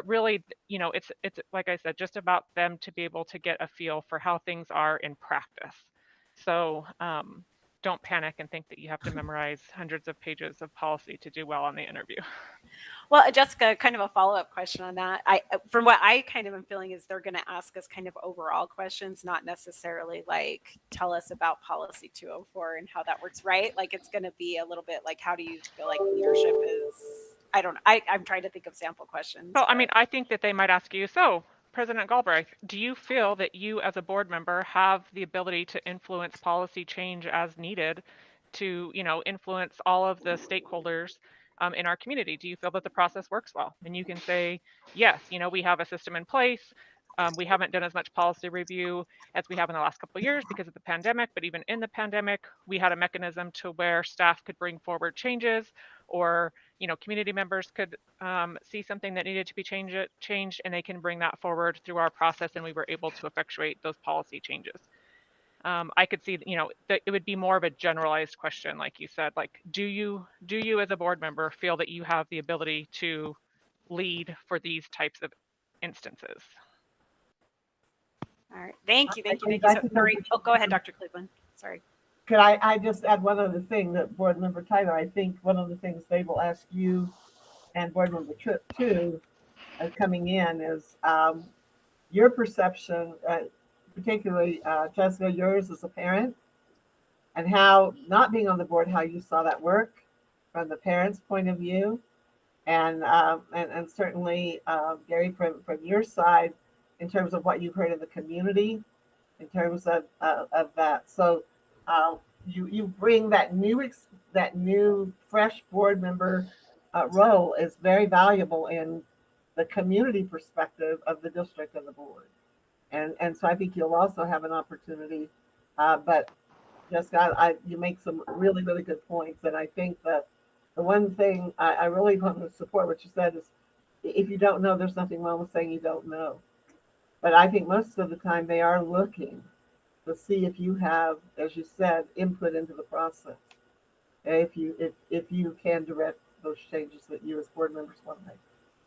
[SPEAKER 9] really, you know, it's like I said, just about them to be able to get a feel for how things are in practice. So don't panic and think that you have to memorize hundreds of pages of policy to do well on the interview.
[SPEAKER 1] Well, Jessica, kind of a follow-up question on that. From what I kind of am feeling, is they're going to ask us kind of overall questions, not necessarily like tell us about policy 204 and how that works, right? Like it's going to be a little bit like, how do you feel like leadership is? I don't know. I'm trying to think of sample questions.
[SPEAKER 9] Well, I mean, I think that they might ask you, so President Galbraith, do you feel that you as a board member have the ability to influence policy change as needed to, you know, influence all of the stakeholders in our community? Do you feel that the process works well? And you can say, yes, you know, we have a system in place. We haven't done as much policy review as we have in the last couple of years because of the pandemic, but even in the pandemic, we had a mechanism to where staff could bring forward changes, or, you know, community members could see something that needed to be changed, and they can bring that forward through our process, and we were able to effectuate those policy changes. I could see, you know, that it would be more of a generalized question, like you said, like, do you as a board member feel that you have the ability to lead for these types of instances?
[SPEAKER 1] All right. Thank you. So, Noreen, go ahead, Dr. Cleveland. Sorry.
[SPEAKER 6] Could I just add one other thing that Board Member Tyler, I think one of the things they will ask you and Board Member Tripp too, coming in, is your perception, particularly Jessica, yours as a parent, and how, not being on the board, how you saw that work from the parents' point of view, and certainly Gary, from your side, in terms of what you've heard in the community, in terms of that. So you bring that new fresh board member role is very valuable in the community perspective of the district and the board. And so I think you'll also have an opportunity. But Jessica, you make some really, really good points. And I think that the one thing I really want to support what you said is, if you don't know, there's nothing wrong with saying you don't know. But I think most of the time they are looking to see if you have, as you said, input into the process. If you can direct those changes that you as board members want to make.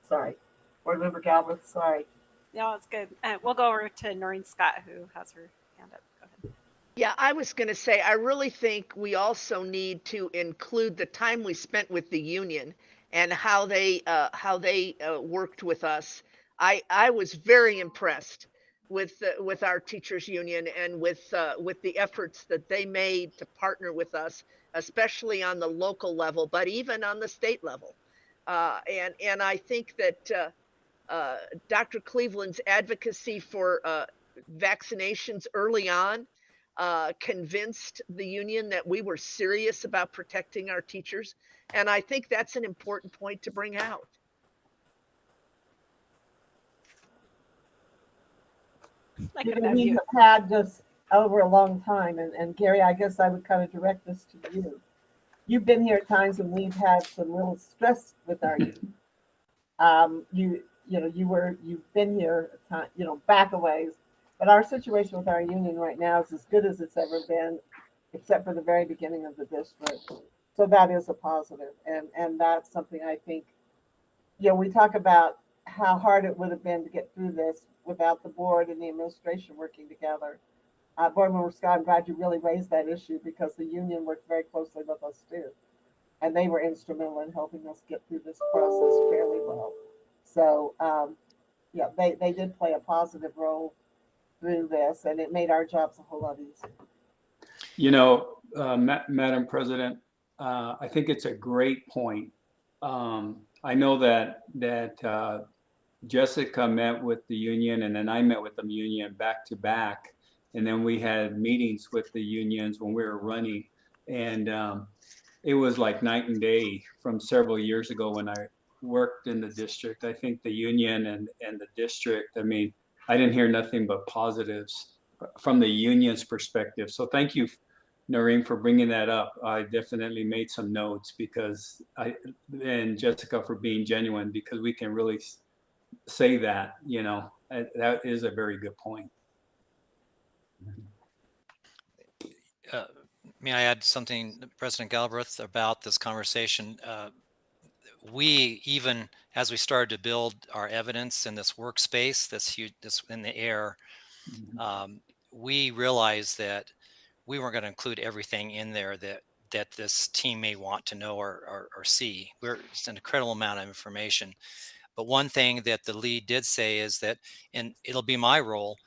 [SPEAKER 6] Sorry. Board Member Galbraith, sorry.
[SPEAKER 1] No, it's good. We'll go over to Noreen Scott, who has her hand up. Go ahead.
[SPEAKER 8] Yeah, I was going to say, I really think we also need to include the time we spent with the union and how they worked with us. I was very impressed with our teachers union and with the efforts that they made to partner with us, especially on the local level, but even on the state level. And I think that Dr. Cleveland's advocacy for vaccinations early on convinced the union that we were serious about protecting our teachers. And I think that's an important point to bring out.
[SPEAKER 6] We have had this over a long time, and Gary, I guess I would kind of direct this to you. You've been here at times when we've had some real stress with our union. You've been here, back a ways, but our situation with our union right now is as good as it's ever been. except for the very beginning of the district. So that is a positive, and that's something I think, we talk about how hard it would have been to get through this without the board and the administration working together. Board Member Scott, I'm glad you really raised that issue because the union worked very closely with us too. And they were instrumental in helping us get through this process fairly well. So, yeah, they did play a positive role through this, and it made our jobs a whole lot easier.
[SPEAKER 4] Madam President, I think it's a great point. I know that Jessica met with the union, and then I met with the union back to back. And then we had meetings with the unions when we were running. And it was like night and day from several years ago when I worked in the district. I think the union and the district, I mean, I didn't hear nothing but positives from the union's perspective. So thank you, Noreen, for bringing that up. I definitely made some notes and Jessica for being genuine, because we can really say that, that is a very good point.
[SPEAKER 5] May I add something, President Galbraith, about this conversation? We, even as we started to build our evidence in this workspace, this in the air, we realized that we weren't going to include everything in there that this team may want to know or see. It's an incredible amount of information. But one thing that the lead did say is that, and it'll be my role,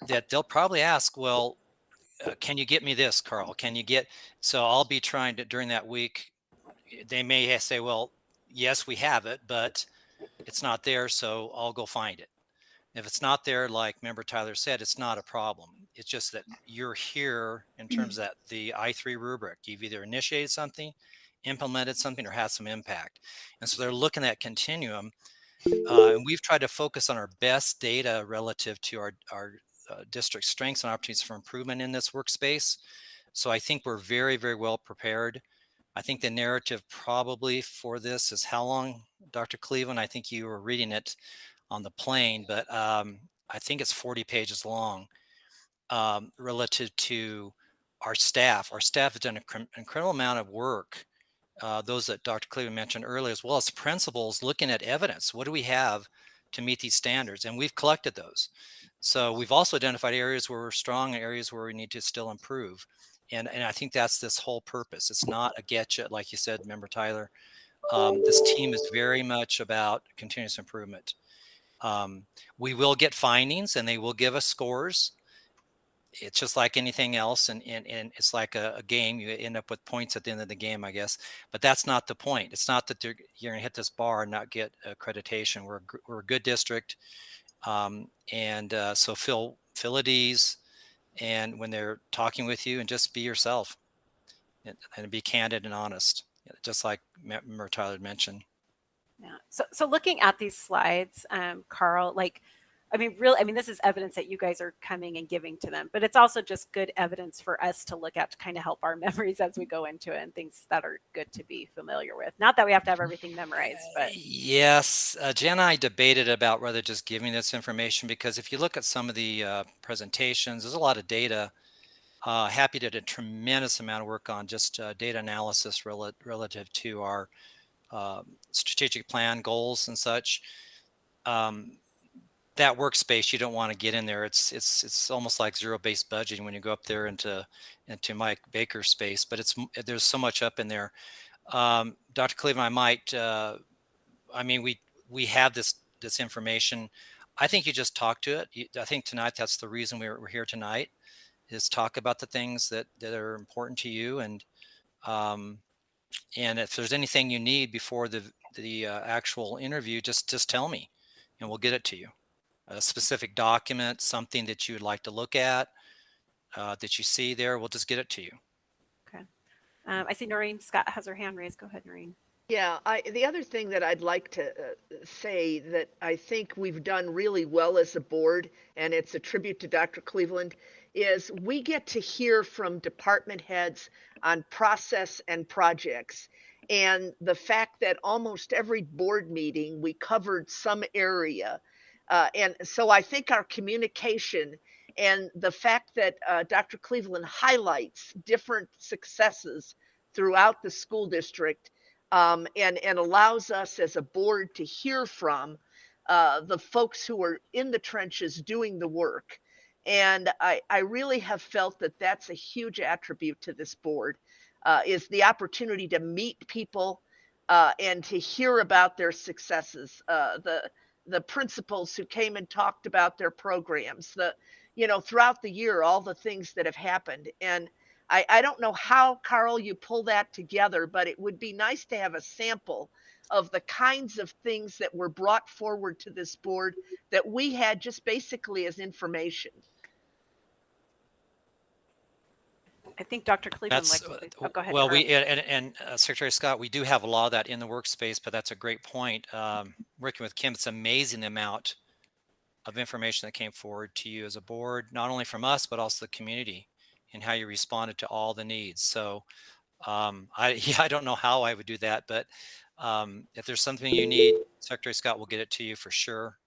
[SPEAKER 5] that they'll probably ask, well, can you get me this, Carl? So I'll be trying to, during that week, they may say, well, yes, we have it, but it's not there, so I'll go find it. If it's not there, like Member Tyler said, it's not a problem. It's just that you're here in terms of the I3 rubric. You've either initiated something, implemented something, or had some impact. And so they're looking at continuum. And we've tried to focus on our best data relative to our district strengths and opportunities for improvement in this workspace. So I think we're very, very well prepared. I think the narrative probably for this is how long, Dr. Cleveland? I think you were reading it on the plane, but I think it's 40 pages long relative to our staff. Our staff has done an incredible amount of work. Those that Dr. Cleveland mentioned earlier, as well as principals looking at evidence. What do we have to meet these standards? And we've collected those. So we've also identified areas where we're strong and areas where we need to still improve. And I think that's this whole purpose. It's not a getcha, like you said, Member Tyler. This team is very much about continuous improvement. We will get findings and they will give us scores. It's just like anything else. And it's like a game. You end up with points at the end of the game, I guess. But that's not the point. It's not that you're going to hit this bar and not get accreditation. We're a good district. So feel at ease. And when they're talking with you, and just be yourself and be candid and honest, just like Member Tyler mentioned.
[SPEAKER 1] Yeah. So looking at these slides, Carl, this is evidence that you guys are coming and giving to them, but it's also just good evidence for us to look at to kind of help our memories as we go into it, and things that are good to be familiar with. Not that we have to have everything memorized, but.
[SPEAKER 5] Yes. Jen and I debated about whether just giving this information, because if you look at some of the presentations, there's a lot of data. Happy did a tremendous amount of work on just data analysis relative to our strategic plan goals and such. That workspace, you don't want to get in there. It's almost like zero-based budgeting when you go up there into Mike Baker's space, but there's so much up in there. Dr. Cleveland, we have this information. I think you just talk to it. I think tonight, that's the reason we're here tonight, is talk about the things that are important to you. And if there's anything you need before the actual interview, just tell me and we'll get it to you. A specific document, something that you would like to look at, that you see there, we'll just get it to you.
[SPEAKER 1] Okay. I see Noreen Scott has her hand raised. Go ahead, Noreen.
[SPEAKER 8] Yeah, the other thing that I'd like to say that I think we've done really well as a board, and it's a tribute to Dr. Cleveland, is we get to hear from department heads on process and projects. And the fact that almost every board meeting, we covered some area. And so I think our communication And the fact that Dr. Cleveland highlights different successes throughout the school district, and allows us as a board to hear from the folks who are in the trenches doing the work. And I really have felt that that's a huge attribute to this board, is the opportunity to meet people and to hear about their successes, the principals who came and talked about their programs, throughout the year, all the things that have happened. And I don't know how, Carl, you pull that together, but it would be nice to have a sample of the kinds of things that were brought forward to this board that we had just basically as information.
[SPEAKER 1] I think Dr. Cleveland
[SPEAKER 5] That's
[SPEAKER 1] likes to. Oh, go ahead.
[SPEAKER 5] well,
[SPEAKER 1] Carl.
[SPEAKER 5] and Secretary Scott, we do have a lot of that in the workspace, but that's a great point. Working with Kim, it's amazing the amount of information that came forward to you as a board, not only from us, but also the community, and how you responded to all the needs. So I don't know how I would do that, but if there's something you need, Secretary Scott will get it to you for sure.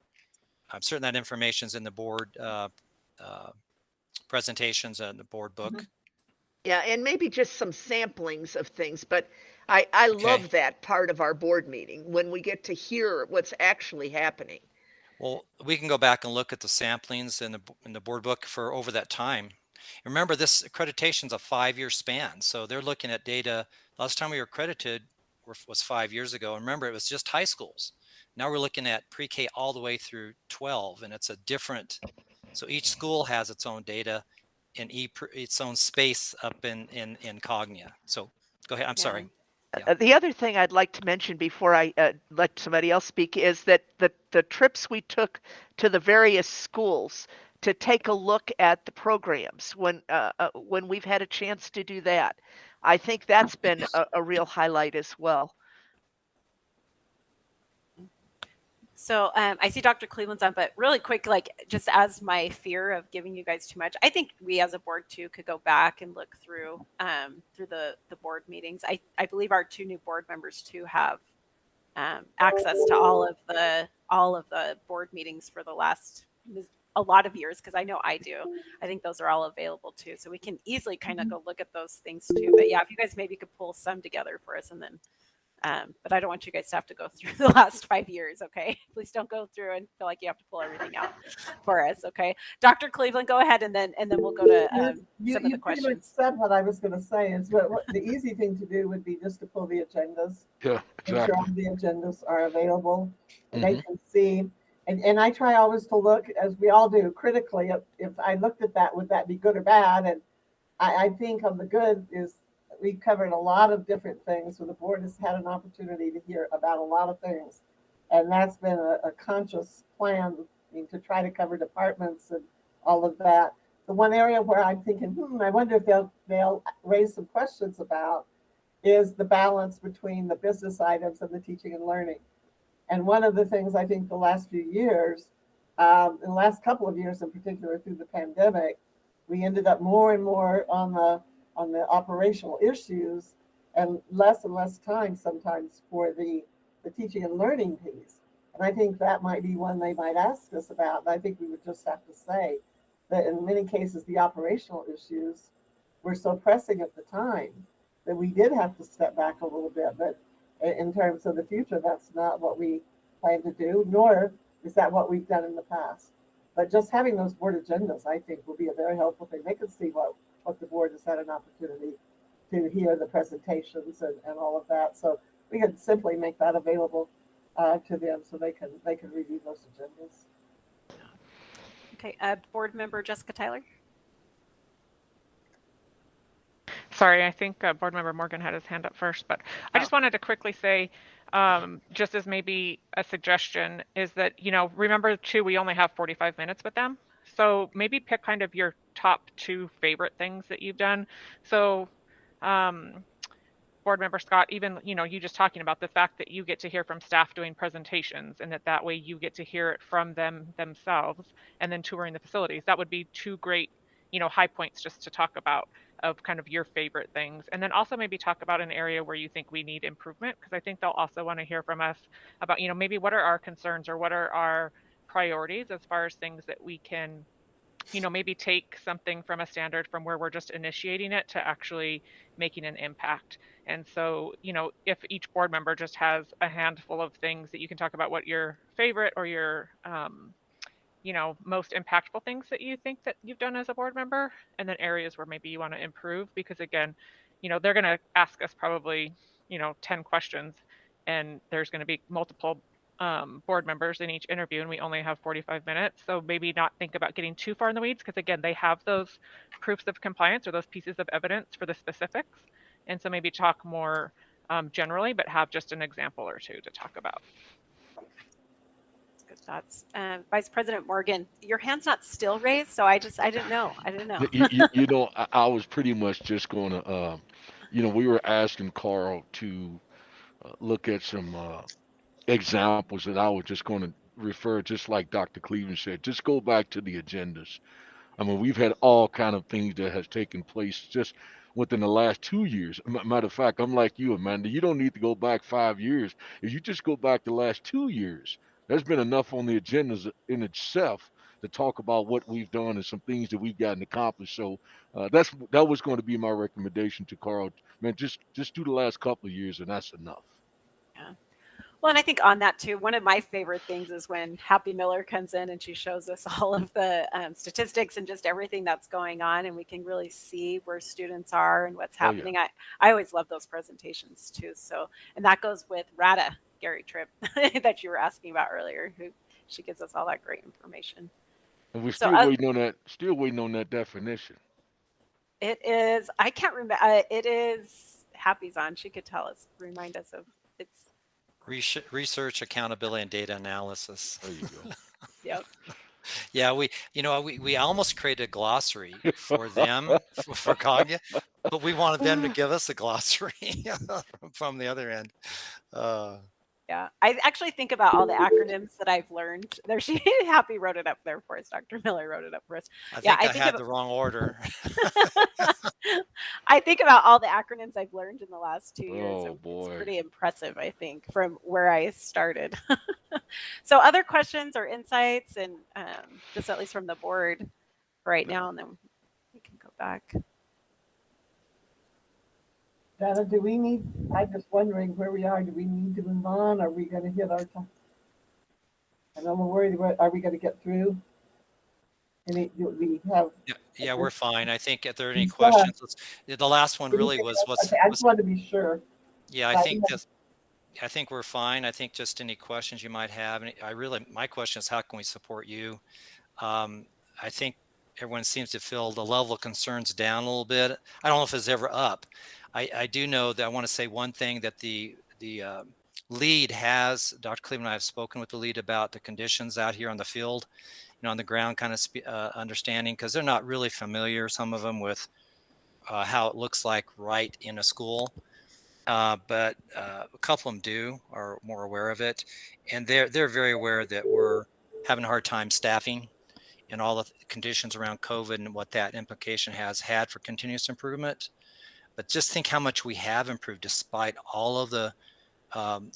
[SPEAKER 5] I'm certain that information's in the board presentations and the board book.
[SPEAKER 8] Yeah, and maybe just some samplings of things, but I love that part of our board meeting when we get to hear what's actually happening.
[SPEAKER 5] Well, we can go back and look at the samplings in the board book for over that time. Remember, this accreditation's a 5-year span, so they're looking at data. Last time we were accredited was 5 years ago. And remember, it was just high schools. Now we're looking at pre-K all the way through 12, and it's a different. So each school has its own data in its own space up in Cognia. So go ahead. I'm sorry. Yeah.
[SPEAKER 8] The other thing I'd like to mention before I let somebody else speak is that the trips we took to the various schools to take a look at the programs when we've had a chance to do that, I think that's been a real highlight as well.
[SPEAKER 1] So I see Dr. Cleveland's on, but really quick, like just as my fear of giving you guys too much, I think we as a board too could go back and look through the board meetings. I believe our 2 new board members too have access to all of the board meetings for the last a lot of years, because I know I do. I think those are all available too, so we can easily kind of go look at those things too. But yeah, if you guys maybe could pull some together for us, and then. But I don't want you guys to have to go through the last 5 years, okay? Please don't go through and feel like you have to pull everything out for us, okay? Dr. Cleveland, go ahead, and then we'll go to some of the questions.
[SPEAKER 6] You pretty much said what I was going to say. Is what the easy thing to do would be just to pull the agendas.
[SPEAKER 3] Yeah,
[SPEAKER 6] Make sure all
[SPEAKER 3] exactly.
[SPEAKER 6] the agendas are available, and they can see. And I try always to look, as we all do, critically. If I looked at that, would that be good or bad? And I think on the good is. We've covered a lot of different things, so the board has had an opportunity to hear about a lot of things. And that's been a conscious plan to try to cover departments and all of that. The one area where I'm thinking, I wonder if they'll raise some questions about is the balance between the business items and the teaching and learning. And one of the things I think the last few years, in the last couple of years in particular through the pandemic, we ended up more and more on the operational issues and less time sometimes for the teaching and learning piece. And I think that might be one they might ask us about. And I think we would just have to say that in many cases, the operational issues were so pressing at the time that we did have to step back a little bit. But in terms of the future, that's not what we plan to do, nor is that what we've done in the past. But just having those board agendas, I think, will be a very helpful thing. They can see what the board has had an opportunity to hear the presentations and all of that. So we can simply make that available to them so they can review those agendas.
[SPEAKER 1] Okay, board member Jessica Tyler.
[SPEAKER 9] Sorry, I think board member Morgan had his hand up first, but I just wanted to quickly say, just as maybe a suggestion, is that, remember too, we only have 45 minutes with them. So maybe pick kind of your top 2 favorite things that you've done. So board member Scott, even, you just talking about the fact that you get to hear from staff doing presentations, and that way you get to hear it from them themselves, and then touring the facilities. That would be 2 great, high points just to talk about of kind of your favorite things. And then also maybe talk about an area where you think we need improvement, because I think they'll also want to hear from us about, maybe what are our concerns or what are our priorities as far as things that we can maybe take something from a standard from where we're just initiating it to actually making an impact. And so, if each board member just has a handful of things that you can talk about, what your favorite or your most impactful things that you think that you've done as a board member, and then areas where maybe you want to improve, because again, they're going to ask us probably 10 questions, and there's going to be multiple board members in each interview, and we only have 45 minutes. So maybe not think about getting too far in the weeds, because again, they have those proofs of compliance or those pieces of evidence for the specifics. And so maybe talk more generally, but have just an example or two to talk about.
[SPEAKER 1] Good thoughts. Vice President Morgan, your hand's not still raised, so I didn't know. I didn't know.
[SPEAKER 3] I was pretty much just going to, we were asking Carl to look at some examples, and I was just going to refer, just like Dr. Cleveland said, just go back to the agendas. I mean, we've had all kind of things that has taken place just within the last 2 years. Matter of fact, I'm like you, Amanda. You don't need to go back 5 years. If you just go back the last 2 years, there's been enough on the agendas in itself to talk about what we've done and some things that we've gotten accomplished. So that was going to be my recommendation to Carl. Man, just do the last couple of years, and that's enough.
[SPEAKER 1] Yeah. Well, and I think on that too, one of my favorite things is when Happy Miller comes in and she shows us all of the statistics and just everything that's going on, and we can really see where students are and what's
[SPEAKER 3] Oh, yeah.
[SPEAKER 1] happening. I always love those presentations too. So, and that goes with Rada Gary Tripp that you were asking about earlier, who she gives us all that great information.
[SPEAKER 3] And we're
[SPEAKER 1] So
[SPEAKER 3] still waiting on that definition.
[SPEAKER 1] it is, I can't remember, it is Happy's on. She could tell us, remind us of it's.
[SPEAKER 5] Research, accountability, and data analysis.
[SPEAKER 3] There you go.
[SPEAKER 1] Yep.
[SPEAKER 5] Yeah, we almost created a glossary for them for Cognia, but we wanted them to give us a glossary from the other end.
[SPEAKER 1] Yeah, I actually think about all the acronyms that I've learned. There, she Happy wrote it up there for us. Dr. Miller wrote it up for us.
[SPEAKER 5] I
[SPEAKER 1] Yeah,
[SPEAKER 5] think I had the wrong order.
[SPEAKER 1] I think about all the acronyms I've learned in the last 2 years.
[SPEAKER 3] Oh,
[SPEAKER 1] It's
[SPEAKER 3] boy.
[SPEAKER 1] pretty impressive, I think, from where I started. So, other questions or insights, and just at least from the board right now, and then we can go back.
[SPEAKER 6] Dana, I'm just wondering where we are. Do we need to move on? Are we going to hit our time? And I'm worried about, are we going to get through? Do we have?
[SPEAKER 5] Yeah, we're fine. I think if there are any
[SPEAKER 6] You still have-
[SPEAKER 5] questions, the last one really was
[SPEAKER 6] Okay, I just wanted to be sure.
[SPEAKER 5] yeah,
[SPEAKER 6] But
[SPEAKER 5] I think we're fine. I think just any questions you might have. And my question is, how can we support you? I think everyone seems to feel the level of concerns down a little bit. I don't know if it's ever up. I do know that I want to say one thing, that the lead has, Dr. Cleveland and I have spoken with the lead about the conditions out here on the field, on the ground, kind of understanding, because they're not really familiar, some of them, with how it looks like right in a school. But a couple of them are more aware of it, and they're very aware that we're having a hard time staffing and all the conditions around COVID and what that implication has had for continuous improvement. But just think how much we have improved despite all of the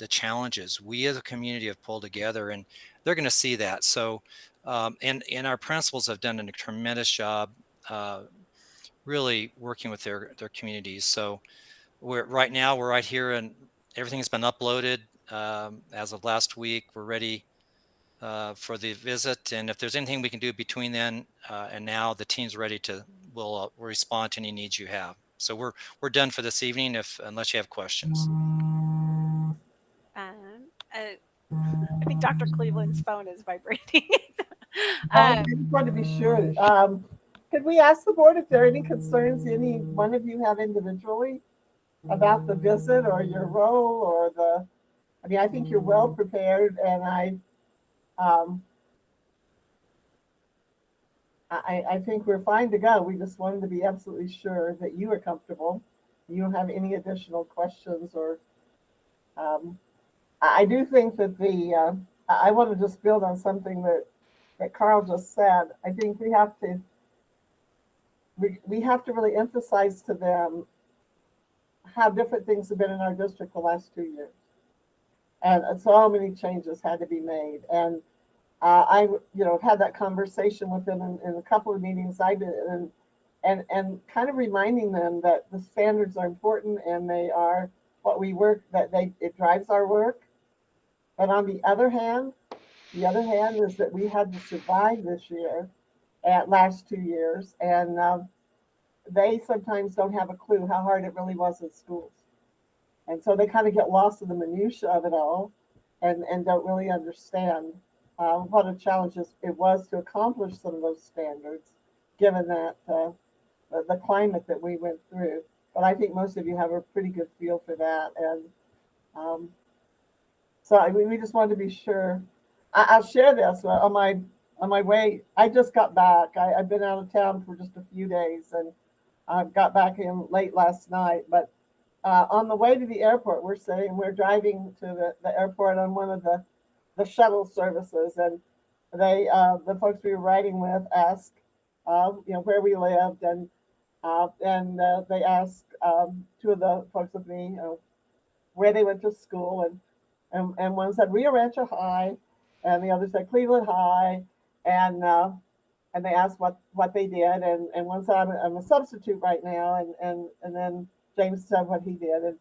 [SPEAKER 5] challenges we as a community have pulled together, and they're going to see that. So, and our principals have done a tremendous job, really working with their communities. So we're right here, and everything's been uploaded as of last week. We're ready for the visit, and if there's anything we can do between then and now, the team's ready to will respond to any needs you have. So we're done for this evening, unless you have questions.
[SPEAKER 1] I think Dr. Cleveland's phone is vibrating.
[SPEAKER 6] I just wanted to be sure. Could we ask the board if there are any concerns any one of you have individually about the visit or your role or I think you're well prepared, and I think we're fine to go. We just wanted to be absolutely sure that you are comfortable. You don't have any additional questions, or I do think that I want to just build on something that Carl just said. I think we have to really emphasize to them how different things have been in our district the last 2 years. And so many changes had to be made. And I, had that conversation with them in a couple of meetings I've been in, and kind of reminding them that the standards are important and they are what we work, it drives our work. But on the other hand is that we had to survive this year, at last 2 years, and they sometimes don't have a clue how hard it really was in schools. And so they kind of get lost in the minutia of it all, and don't really understand what a challenge it was to accomplish some of those standards, given that the climate that we went through. But I think most of you have a pretty good feel for that, and so we just wanted to be sure. I'll share this on my way. I just got back. I've been out of town for just a few days, and I got back in late last night. But on the way to the airport, we're driving to the airport on one of the shuttle services, and the folks we were riding with asked, where we lived, and they asked two of the folks with me, where they went to school, and one said Rio Rancho High, and the other said Cleveland High, and they asked what they did, and one said I'm a substitute right now, and then James said what he did, and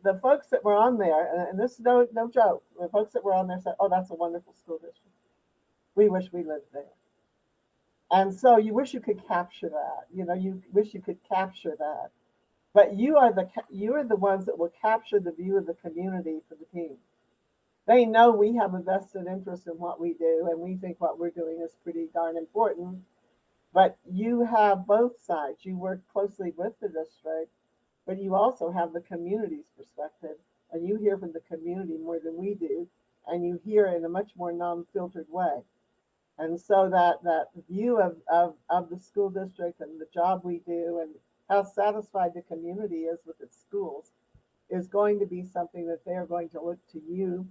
[SPEAKER 6] the folks that were on there, and this is no joke, the folks that were on there said, oh, that's a wonderful school district. We wish we lived there. And so you wish you could capture that. You wish you could capture that. But you are the ones that will capture the view of the community for the team. They know we have a vested interest in what we do, and we think what we're doing is pretty darn important. But you have both sides. You work closely with the district, but you also have the community's perspective, and you hear from the community more than we do, and you hear in a much more non-filtered way. And so that view of the school district and the job we do and how satisfied the community is with its schools is going to be something that they're going to look to you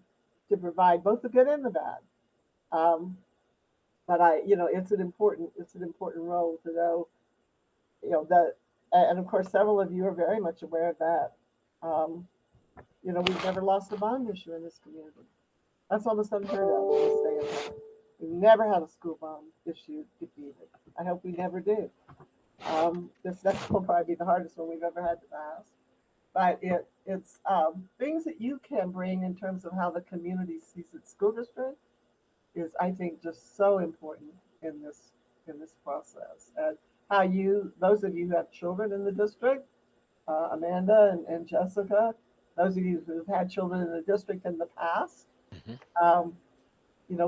[SPEAKER 6] to provide both the good and the bad. But it's an important role to know, that, and of course, several of you are very much aware of that. We've never lost a bond issue in this community. That's almost unheard of in this day and time. We've never had a school bond issue defeated. I hope we never do. This next will probably be the hardest one we've ever had to pass. But it's things that you can bring in terms of how the community sees its school district is, I think, just so important in this process. And how those of you who have children in the district, Amanda and Jessica, those of you who've had children in the district in the past,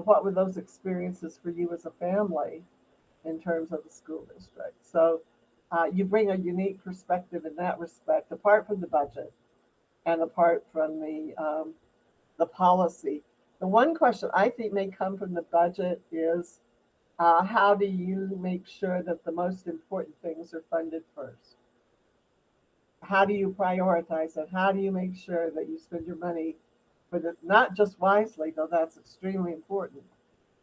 [SPEAKER 6] what were those experiences for you as a family in terms of the school district? So you bring a unique perspective in that respect, apart from the budget and apart from the policy. The one question I think may come from the budget is how do you make sure that the most important things are funded first? How do you prioritize it? How do you make sure that you spend your money not just wisely, though that's extremely important,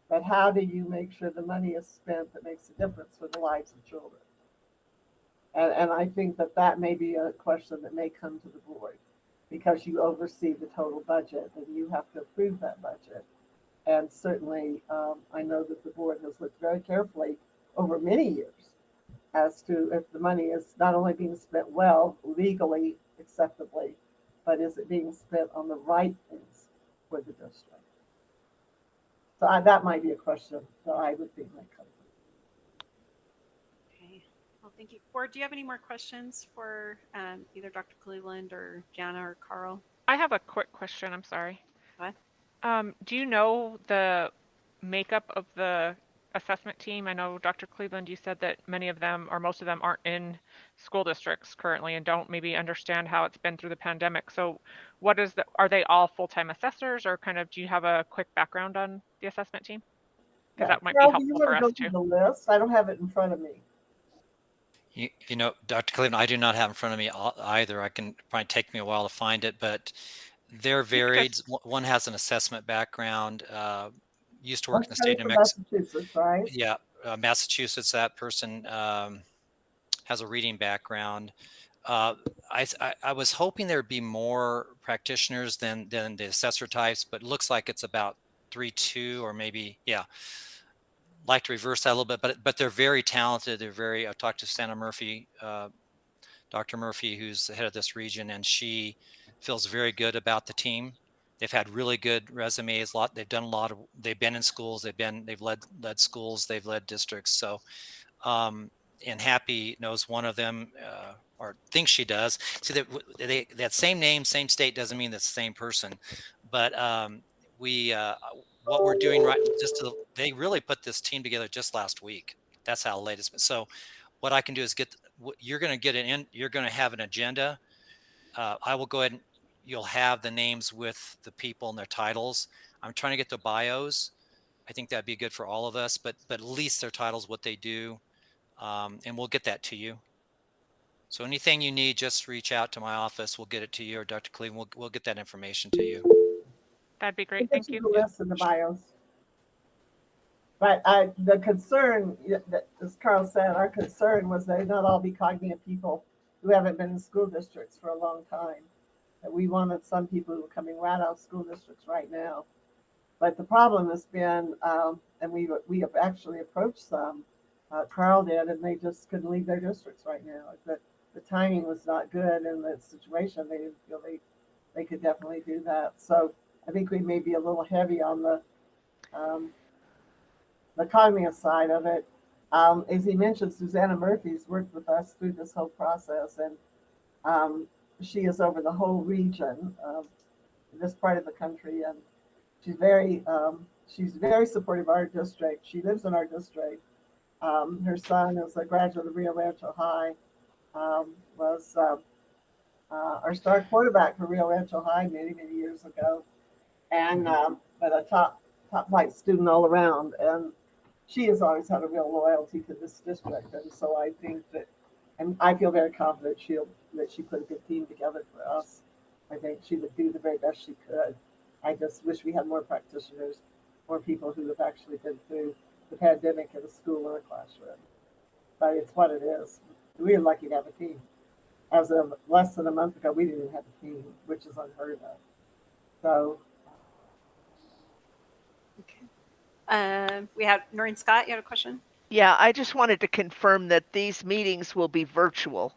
[SPEAKER 6] but how do you make sure the money is spent that makes a difference for the lives of children? And I think that may be a question that may come to the board, because you oversee the total budget and you have to approve that budget. And certainly, I know that the board has looked very carefully over many years as to if the money is not only being spent well, legally, acceptably, but is it being spent on the right things for the district? So that might be a question that I would think might come.
[SPEAKER 1] Okay. Well, thank you. Board, do you have any more questions for either Dr. Cleveland or Jana or Carl?
[SPEAKER 9] I have a quick question. I'm sorry.
[SPEAKER 1] What?
[SPEAKER 9] Do you know the makeup of the assessment team? I know, Dr. Cleveland, you said that many of them or most of them aren't in school districts currently and don't maybe understand how it's been through the pandemic. So are they all full-time assessors, or kind of, do you have a quick background on the assessment team? Because that might be helpful for us too.
[SPEAKER 6] The list? I don't have it in front of me.
[SPEAKER 5] Dr. Cleveland, I do not have in front of me either. I can probably take me a while to find it, but they're varied. One has an assessment background, used to work in the state of
[SPEAKER 6] Massachusetts, right?
[SPEAKER 5] Yeah, Massachusetts. That person has a reading background. I was hoping there'd be more practitioners than the assessor types, but it looks like it's about 3-2 or maybe, yeah. Like to reverse that a little bit, but they're very talented. They're very, I talked to Santa Murphy, Dr. Murphy, who's the head of this region, and she feels very good about the team. They've had really good resumes. They've done a lot of, they've been in schools. They've led schools. They've led districts. So, and Happy knows one of them, or thinks she does. See that same name, same state doesn't mean that's the same person. But what we're doing they really put this team together just last week. That's how late it's been. So what I can do is you're going to get you're going to have an agenda. I will go ahead and you'll have the names with the people and their titles. I'm trying to get the bios. I think that'd be good for all of us, but at least their titles, what they do. And we'll get that to you. So anything you need, just reach out to my office. We'll get it to you, or Dr. Cleveland. We'll get that information to you.
[SPEAKER 9] That'd be great. Thank you.
[SPEAKER 6] The list and the bios. But the concern, as Carl said, our concern was they not all be Cognia people who haven't been in school districts for a long time. And we wanted some people who are coming right out of school districts right now. But the problem has been, and we have actually approached some, Carl did, and they just couldn't leave their districts right now. The timing was not good in the situation. They didn't feel they could definitely do that. So I think we may be a little heavy on the Cognia side of it. As he mentioned, Susanna Murphy's worked with us through this whole process, and she is over the whole region, this part of the country, and she's very supportive of our district. She lives in our district. Her son is a graduate of Rio Rancho High, was our star quarterback for Rio Rancho High many years ago, and but a top flight student all around. And she has always had a real loyalty to this district, and so I think that, and I feel very confident that she put a good team together for us. I think she would do the very best she could. I just wish we had more practitioners, more people who have actually been through the pandemic in a school or a classroom. But it's what it is. We are lucky to have a team. As of less than a month ago, we didn't even have a team, which is unheard of. So.
[SPEAKER 1] Okay. We have Noreen Scott. You had a question?
[SPEAKER 8] Yeah, I just wanted to confirm that these meetings will be virtual.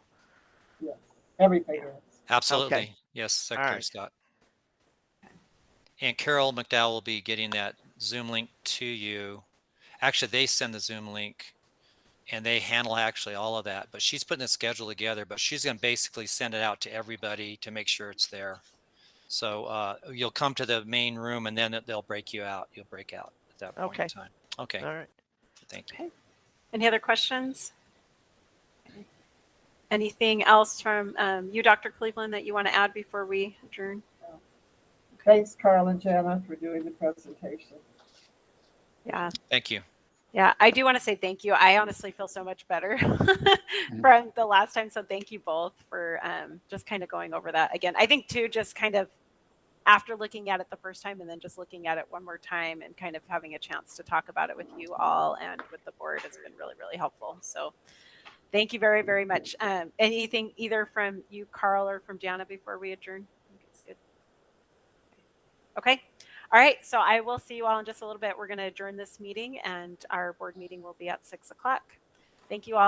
[SPEAKER 6] Yes, everything is.
[SPEAKER 5] Absolutely.
[SPEAKER 8] Okay.
[SPEAKER 5] Yes, Secretary
[SPEAKER 8] right.
[SPEAKER 5] Scott. And Carol McDowell will be getting that Zoom link to you. Actually, they send the Zoom link and they handle actually all of that, but she's putting the schedule together, but she's going to basically send it out to everybody to make sure it's there. So you'll come to the main room and then they'll break you out. You'll break out at that point in time. Okay.
[SPEAKER 8] All right.
[SPEAKER 5] Thank you.
[SPEAKER 1] Okay. Any other questions? Anything else from you, Dr. Cleveland, that you want to add before we adjourn?
[SPEAKER 6] Thanks, Carl and Jana, for doing the presentation.
[SPEAKER 1] Yeah.
[SPEAKER 5] Thank you.
[SPEAKER 1] Yeah, I do want to say thank you. I honestly feel so much better from the last time. So thank you both for just kind of going over that again. I think too, just kind of after looking at it the first time and then just looking at it one more time and kind of having a chance to talk about it with you all and with the board has been really, really helpful. So thank you very, very much. Anything either from you, Carl, or from Jana before we adjourn? I think it's good. Okay. All right. So I will see you all in just a little bit. We're going to adjourn this meeting and our board meeting will be at 6 o'clock. Thank you all.